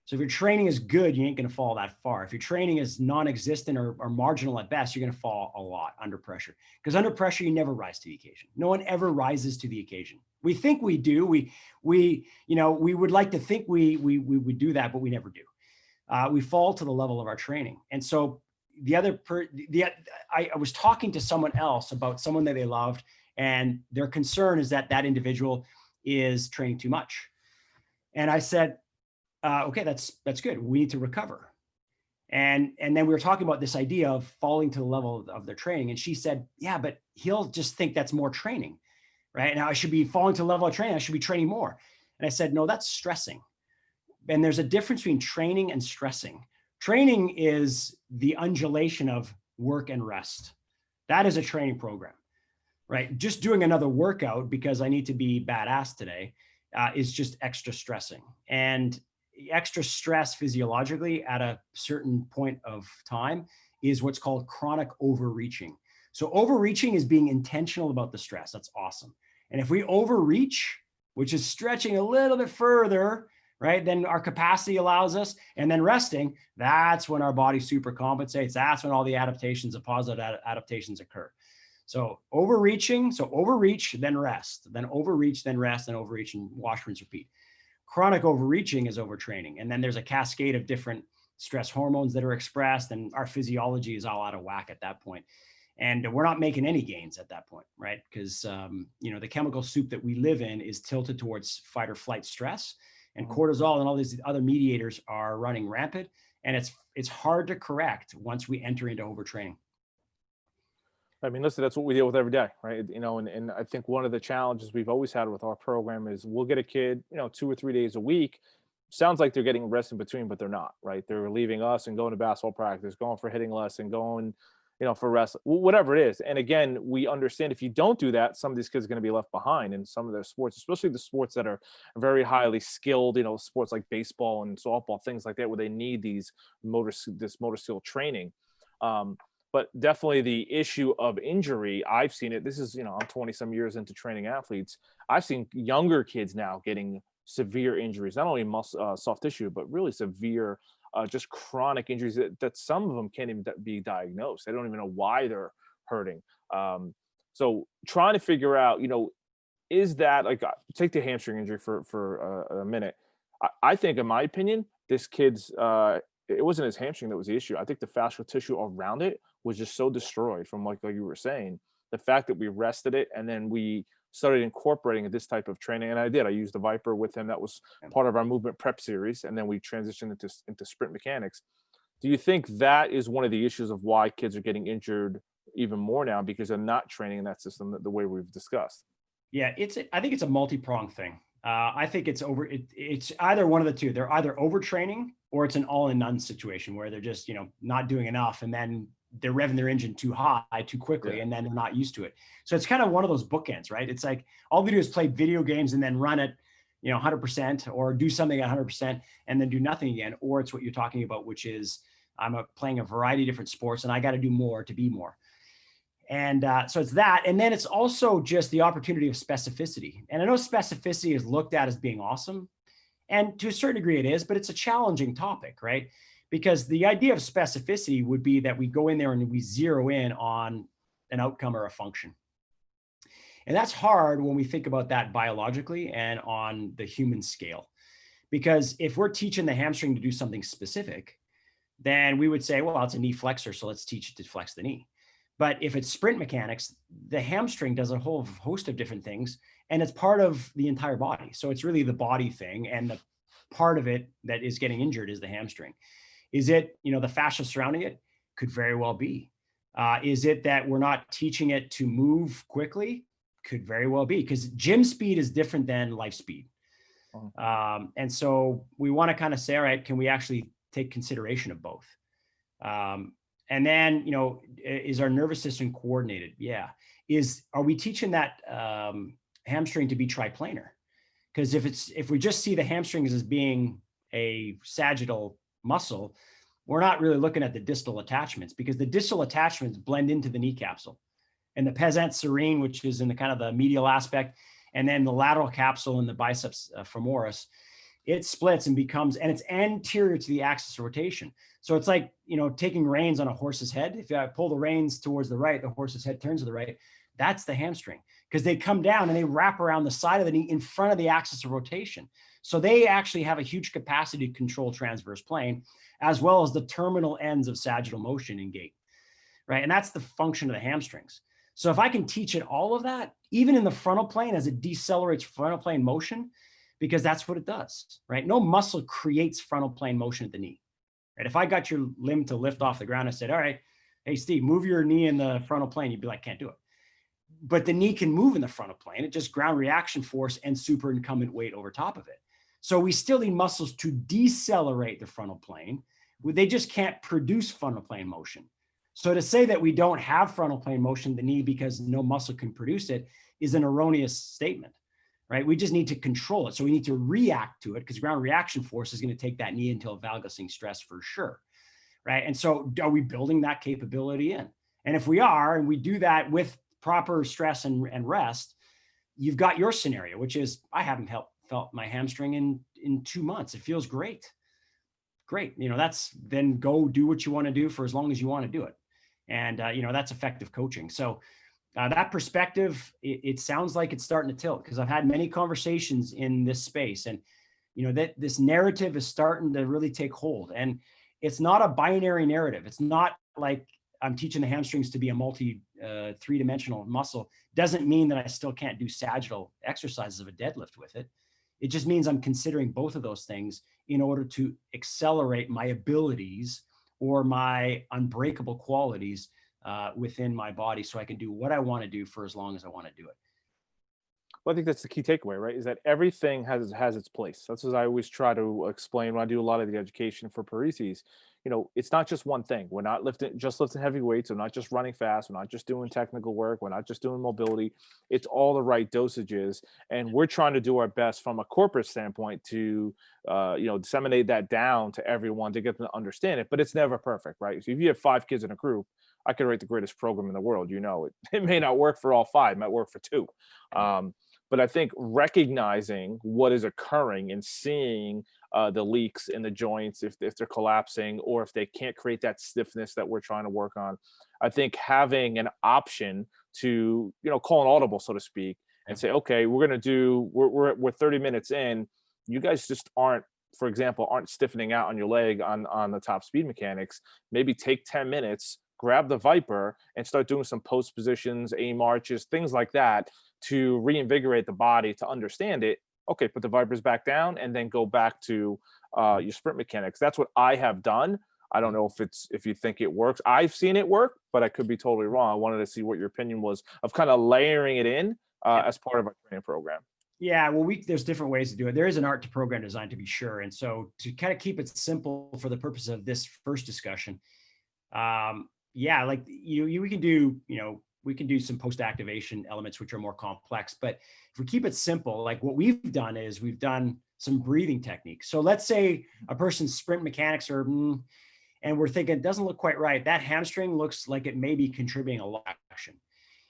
So if your training is good, you ain't going to fall that far. If your training is non-existent or marginal at best, you're going to fall a lot under pressure. Because under pressure, you never rise to the occasion. No one ever rises to the occasion. We think we do. We would like to think we would do that, but we never do. We fall to the level of our training. And so I was talking to someone else about someone that they loved, and their concern is that individual is training too much. And I said, okay, that's good. We need to recover. And then we were talking about this idea of falling to the level of their training. And she said, yeah, but he'll just think that's more training, right? Now I should be falling to the level of training. I should be training more. And I said, no, that's stressing. And there's a difference between training and stressing. Training is the undulation of work and rest. That is a training program, right? Just doing another workout because I need to be badass today is just extra stressing. And extra stress physiologically at a certain point of time is what's called chronic overreaching. So overreaching is being intentional about the stress. That's awesome. And if we overreach, which is stretching a little bit further, right, then our capacity allows us, and then resting, that's when our body super compensates. That's when all the adaptations, the positive adaptations occur. So overreaching, so overreach, then rest, then overreach, then rest, then overreach, and wash, rinse, repeat. Chronic overreaching is overtraining. And then there's a cascade of different stress hormones that are expressed, and our physiology is all out of whack at that point. And we're not making any gains at that point, right? Because, the chemical soup that we live in is tilted towards fight or flight stress, and cortisol and all these other mediators are running rampant. And it's hard to correct once we enter into overtraining. I mean, listen, that's what we deal with every day, right? And I think one of the challenges we've always had with our program is we'll get a kid, 2 or 3 days a week. Sounds like they're getting rest in between, but they're not, right? They're leaving us and going to basketball practice, going for hitting lesson, going, for rest, whatever it is. And again, we understand if you don't do that, some of these kids are going to be left behind in some of their sports, especially the sports that are very highly skilled, sports like baseball and softball, things like that, where they need this motor skill training. But definitely the issue of injury, I've seen it. This is, I'm 20 some years into training athletes. I've seen younger kids now getting severe injuries, not only soft tissue, but really severe, just chronic injuries that some of them can't even be diagnosed. They don't even know why they're hurting. So trying to figure out, is that like, take the hamstring injury for a minute. I think, in my opinion, this kid's, it wasn't his hamstring that was the issue. I think the fascial tissue around it was just so destroyed from like you were saying, the fact that we rested it and then we started incorporating this type of training. And I used the ViPR with him. That was part of our movement prep series. And then we transitioned into sprint mechanics. Do you think that is one of the issues of why kids are getting injured even more now, because they're not training in that system the way we've discussed? Yeah, I think it's a multi-pronged thing. I think it's either one of the two. They're either overtraining or it's an all in none situation where they're just, not doing enough, and then they're revving their engine too high, too quickly, and then they're not used to it. So it's kind of one of those bookends, right? It's like all we do is play video games and then run it, 100%, or do something at 100% and then do nothing again. Or it's what you're talking about, which is I'm playing a variety of different sports and I got to do more to be more. And so it's that. And then it's also just the opportunity of specificity. And I know specificity is looked at as being awesome. And to a certain degree it is, but it's a challenging topic, right? Because the idea of specificity would be that we go in there and we zero in on an outcome or a function. And that's hard when we think about that biologically and on the human scale. Because if we're teaching the hamstring to do something specific, then we would say, well, it's a knee flexor, so let's teach it to flex the knee. But if it's sprint mechanics, the hamstring does a whole host of different things, and it's part of the entire body. So it's really the body thing, and the part of it that is getting injured is the hamstring. Is it, the fascia surrounding it? Could very well be. Is it that we're not teaching it to move quickly? Could very well be, because gym speed is different than life speed. And so we want to kind of say, all right, can we actually take consideration of both? And then, is our nervous system coordinated? Yeah. Are we teaching that hamstring to be triplanar? Because if we just see the hamstrings as being a sagittal muscle, we're not really looking at the distal attachments, because the distal attachments blend into the knee capsule, and the pes serine, which is in the kind of the medial aspect, and then the lateral capsule and the biceps femoris, it splits and becomes, and it's anterior to the axis of rotation. So it's like, taking reins on a horse's head. If I pull the reins towards the right, the horse's head turns to the right. That's the hamstring, because they come down and they wrap around the side of the knee in front of the axis of rotation. So they actually have a huge capacity to control transverse plane, as well as the terminal ends of sagittal motion in gait, right? And that's the function of the hamstrings. So if I can teach it all of that, even in the frontal plane, as it decelerates frontal plane motion, because that's what it does, right? No muscle creates frontal plane motion at the knee, right? If I got your limb to lift off the ground and said, all right, hey, Steve, move your knee in the frontal plane, you'd be like, can't do it. But the knee can move in the frontal plane. It just ground reaction force and super incumbent weight over top of it. So we still need muscles to decelerate the frontal plane. They just can't produce frontal plane motion. So to say that we don't have frontal plane motion in the knee because no muscle can produce it is an erroneous statement, right? We just need to control it. So we need to react to it because ground reaction force is going to take that knee into a valgusing stress for sure, right? And so are we building that capability in? And if we are, and we do that with proper stress and rest, you've got your scenario, which is I haven't felt my hamstring in 2 months. It feels great. Great. That's then go do what you want to do for as long as you want to do it. And, that's effective coaching. So that perspective, it sounds like it's starting to tilt because I've had many conversations in this space and, that this narrative is starting to really take hold. And it's not a binary narrative. It's not like I'm teaching the hamstrings to be a three-dimensional muscle. Doesn't mean that I still can't do sagittal exercises of a deadlift with it. It just means I'm considering both of those things in order to accelerate my abilities or my unbreakable qualities within my body so I can do what I want to do for as long as I want to do it. Well, I think that's the key takeaway, right? Is that everything has its place. That's what I always try to explain when I do a lot of the education for Parisis. It's not just one thing. We're not lifting heavy weights. We're not just running fast. We're not just doing technical work. We're not just doing mobility. It's all the right dosages, and we're trying to do our best from a corporate standpoint to, disseminate that down to everyone to get them to understand it. But it's never perfect, right? So if you have 5 kids in a group, I could write the greatest program in the world. It may not work for all 5. It might work for 2. But I think recognizing what is occurring and seeing the leaks in the joints, if they're collapsing or if they can't create that stiffness that we're trying to work on, I think having an option to, call an audible, so to speak, and say, okay, we're 30 minutes in. You guys just aren't stiffening out on your leg on the top speed mechanics. Maybe take 10 minutes, grab the ViPR and start doing some post positions, aim arches, things like that to reinvigorate the body to understand it. Okay, put the ViPRs back down and then go back to your sprint mechanics. That's what I have done. I don't know if you think it works. I've seen it work, but I could be totally wrong. I wanted to see what your opinion was of kind of layering it in as part of our training program. Yeah, well, there's different ways to do it. There is an art to program design, to be sure. And so to kind of keep it simple for the purpose of this first discussion, like we can do, we can do some post-activation elements, which are more complex, but if we keep it simple, like what we've done is we've done some breathing techniques. So let's say a person's sprint mechanics and we're thinking it doesn't look quite right. That hamstring looks like it may be contributing a lot of action.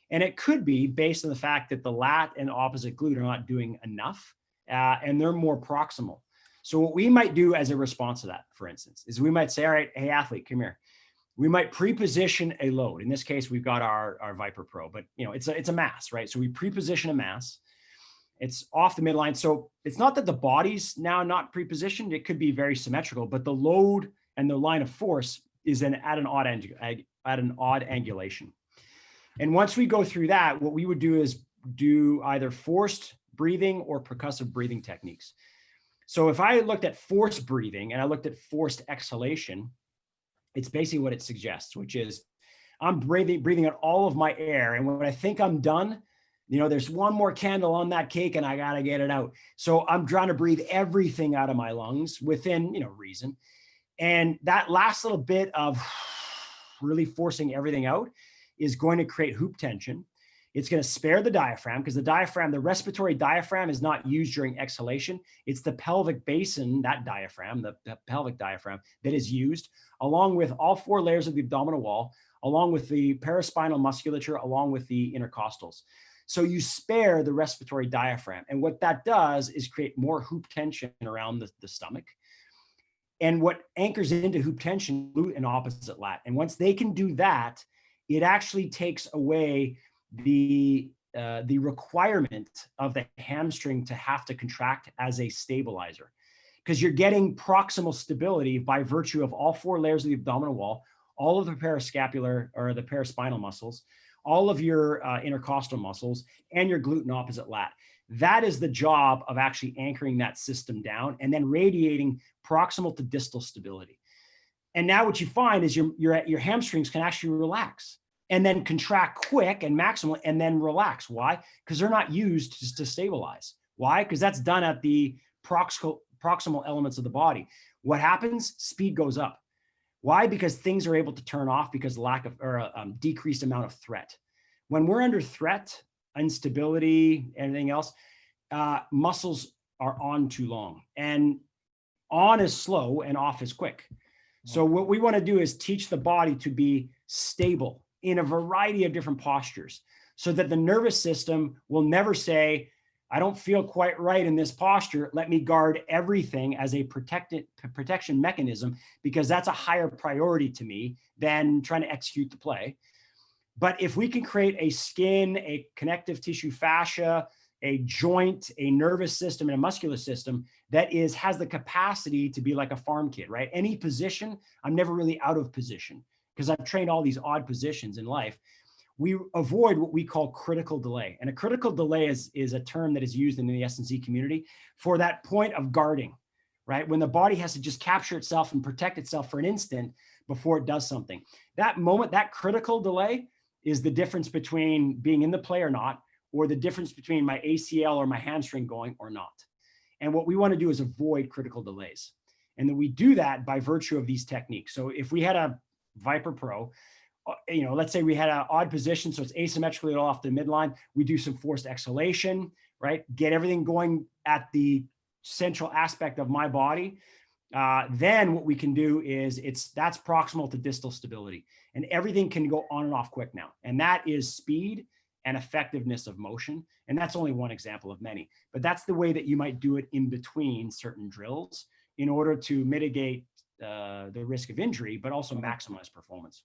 And it could be based on the fact that the lat and opposite glute are not doing enough and they're more proximal. So what we might do as a response to that, for instance, is we might say, all right, hey, athlete, come here. We might pre-position a load. In this case, we've got our ViPR Pro, but it's a mass, right? So we pre-position a mass. It's off the midline. So it's not that the body's now not pre-positioned. It could be very symmetrical, but the load and the line of force is at an odd angulation. And once we go through that, what we would do is do either forced breathing or percussive breathing techniques. So if I looked at forced breathing and I looked at forced exhalation, it's basically what it suggests, which is I'm breathing out all of my air. And when I think I'm done, there's one more candle on that cake and I got to get it out. So I'm trying to breathe everything out of my lungs within, reason. And that last little bit of really forcing everything out is going to create hoop tension. It's going to spare the diaphragm because the respiratory diaphragm is not used during exhalation. It's the pelvic basin, that diaphragm, the pelvic diaphragm that is used along with all 4 layers of the abdominal wall, along with the paraspinal musculature, along with the intercostals. So you spare the respiratory diaphragm. And what that does is create more hoop tension around the stomach. And what anchors into hoop tension, glute and opposite lat. And once they can do that, it actually takes away the requirement of the hamstring to have to contract as a stabilizer, because you're getting proximal stability by virtue of all 4 layers of the abdominal wall, all of the parascapular or the paraspinal muscles, all of your intercostal muscles, and your glute and opposite lat. That is the job of actually anchoring that system down and then radiating proximal to distal stability. And now what you find is your hamstrings can actually relax and then contract quick and maximal and then relax. Why? Because they're not used to stabilize. Why? Because that's done at the proximal elements of the body. What happens? Speed goes up. Why? Because things are able to turn off because decreased amount of threat. When we're under threat, instability, anything else, muscles are on too long, and on is slow and off is quick. So what we want to do is teach the body to be stable in a variety of different postures so that the nervous system will never say, I don't feel quite right in this posture. Let me guard everything as a protection mechanism, because that's a higher priority to me than trying to execute the play. But if we can create a skin, a connective tissue fascia, a joint, a nervous system, and a muscular system that has the capacity to be like a farm kid, right? Any position, I'm never really out of position because I've trained all these odd positions in life. We avoid what we call critical delay. And a critical delay is a term that is used in the S&Z community for that point of guarding, right? When the body has to just capture itself and protect itself for an instant before it does something. That moment, that critical delay is the difference between being in the play or not, or the difference between my ACL or my hamstring going or not. And what we want to do is avoid critical delays. And then we do that by virtue of these techniques. So if we had a ViPR Pro, let's say we had an odd position, so it's asymmetrically off the midline, we do some forced exhalation, right? Get everything going at the central aspect of my body. Then what we can do is that's proximal to distal stability, and everything can go on and off quick now. And that is speed and effectiveness of motion. And that's only one example of many, but that's the way that you might do it in between certain drills in order to mitigate the risk of injury, but also maximize performance.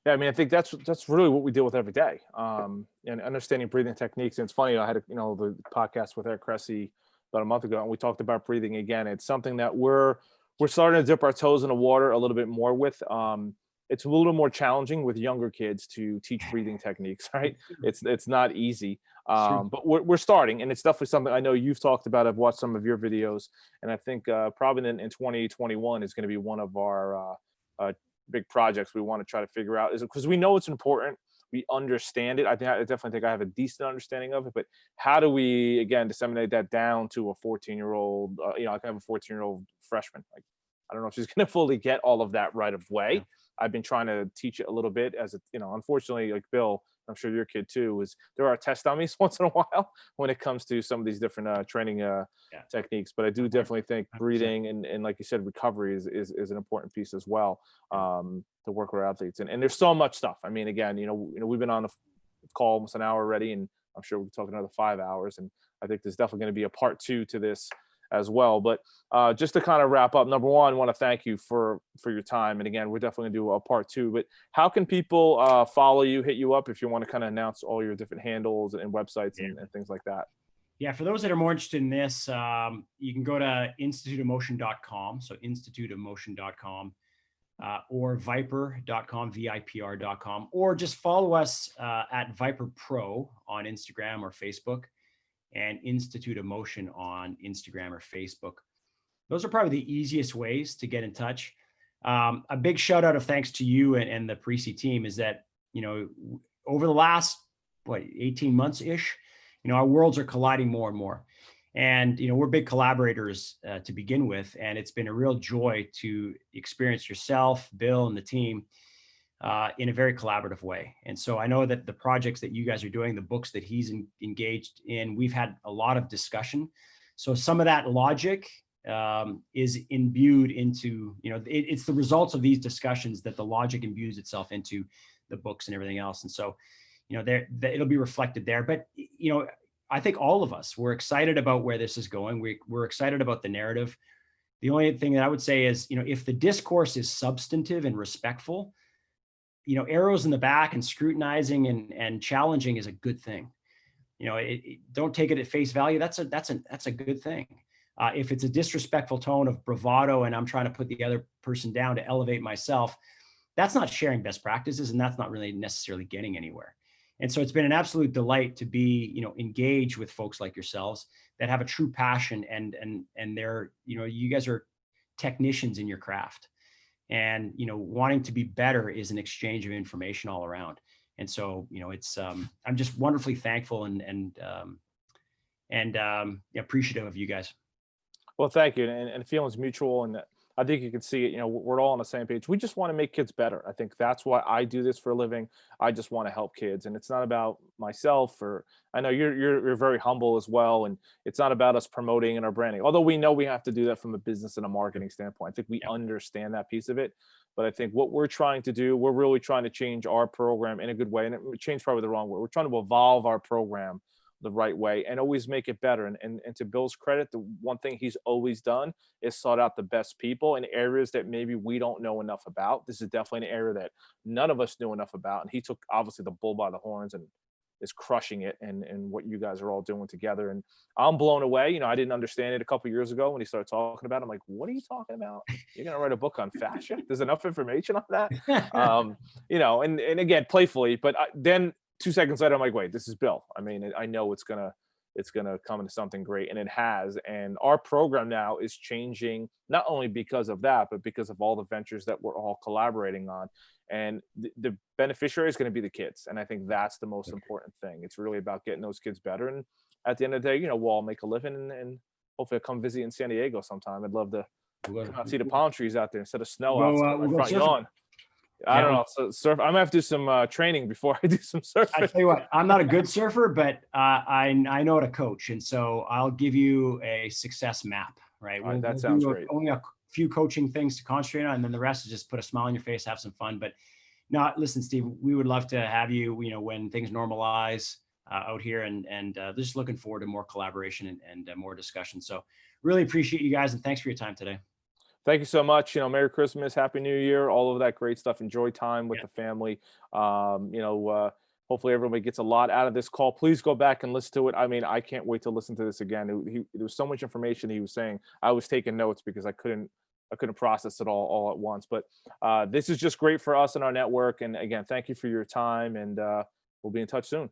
Yeah, I mean, I think that's really what we deal with every day, and understanding breathing techniques. And it's funny, I had the podcast with Eric Cressy about a month ago, and we talked about breathing again. It's something that we're starting to dip our toes in the water a little bit more with. It's a little more challenging with younger kids to teach breathing techniques, right? It's not easy, but we're starting, and it's definitely something I know you've talked about. I've watched some of your videos, and I think probably in 2021 is going to be one of our big projects we want to try to figure out, is because we know it's important. We understand it. I definitely think I have a decent understanding of it, but how do we, again, disseminate that down to a 14-year-old, I can have a 14-year-old freshman. Like, I don't know if she's going to fully get all of that right away. Yeah. I've been trying to teach it a little bit unfortunately, like Bill, I'm sure your kid too, there are test dummies once in a while when it comes to some of these different training techniques. But I do definitely think breathing and like you said, recovery is an important piece as well, to work with our athletes. And there's so much stuff. I mean, again, we've been on the call almost an hour already, and I'm sure we'll talk another 5 hours. And I think there's definitely going to be a part 2 to this as well. But just to kind of wrap up, number one, I want to thank you for your time. And again, we're definitely gonna do a part 2, but how can people follow you, hit you up if you want to kind of announce all your different handles and websites and things like that? Yeah, for those that are more interested in this, you can go to instituteofmotion.com. So instituteofmotion.com, or ViPR.com, ViPR.com, or just follow us at ViPR Pro on Instagram or Facebook, and Institute of Motion on Instagram or Facebook. Those are probably the easiest ways to get in touch. A big shout out of thanks to you and the Parisi team is that, over the last, 18 months ish, our worlds are colliding more and more. And, we're big collaborators to begin with. And it's been a real joy to experience yourself, Bill, and the team in a very collaborative way. And so I know that the projects that you guys are doing, the books that he's engaged in, we've had a lot of discussion. So some of that logic is imbued into, it's the results of these discussions that the logic imbues itself into the books and everything else. And so, it'll be reflected there. But, I think all of us, we're excited about where this is going. We're excited about the narrative. The only thing that I would say is, if the discourse is substantive and respectful, arrows in the back and scrutinizing and challenging is a good thing. Don't take it at face value. That's a good thing. If it's a disrespectful tone of bravado and I'm trying to put the other person down to elevate myself, that's not sharing best practices, and that's not really necessarily getting anywhere. And so it's been an absolute delight to be, engaged with folks like yourselves that have a true passion and they're, you guys are technicians in your craft. And, wanting to be better is an exchange of information all around. And so, it's, I'm just wonderfully thankful and and appreciative of you guys. Well, thank you, and the feeling's mutual, and I think you can see it. You know, we're all on the same page. We just want to make kids better. I think that's why I do this for a living. I just want to help kids, and it's not about myself. Or I know you're very humble as well, and it's not about us promoting and our branding. Although we know we have to do that from a business and a marketing standpoint. I think we understand that piece of it. But I think what we're trying to do, we're really trying to change our program in a good way, and change probably the wrong word. We're trying to evolve our program the right way and always make it better. And to Bill's credit, the one thing he's always done is sought out the best people in areas that maybe we don't know enough about. This is definitely an area that none of us knew enough about. And he took obviously the bull by the horns and is crushing it and what you guys are all doing together. And I'm blown away. You know, I didn't understand it a couple years ago when he started talking about it. I'm like, what are you talking about? You're gonna write a book on fascia? There's enough information on that. You know, and again, playfully, but then 2 seconds later, I'm like, wait, this is Bill. I mean, I know it's gonna come into something great, and it has. And our program now is changing not only because of that, but because of all the ventures that we're all collaborating on. And the beneficiary is going to be the kids, and I think that's the most important thing. It's really about getting those kids better. And at the end of the day, you know, we'll all make a living, and hopefully I'll come visit you in San Diego sometime. I'd love to come out and see the palm trees out there instead of snow outside my front lawn. I don't know. So surf. I'm gonna have to do some training before I do some surfing. I tell you what, I'm not a good surfer, but I know how to coach, and so I'll give you a success map. Right? That sounds great. Only a few coaching things to concentrate on, and then the rest is just put a smile on your face, have some fun. But no, listen, Steve, we would love to have you. You know, when things normalize out here, and just looking forward to more collaboration and more discussion. So really appreciate you guys, and thanks for your time today. Thank you so much. You know, Merry Christmas, Happy New Year, all of that great stuff. Enjoy time with the family. You know, hopefully everybody gets a lot out of this call. Please go back and listen to it. I mean, I can't wait to listen to this again. There was so much information he was saying. I was taking notes because I couldn't process it all at once. But this is just great for us and our network. And again, thank you for your time, and we'll be in touch soon.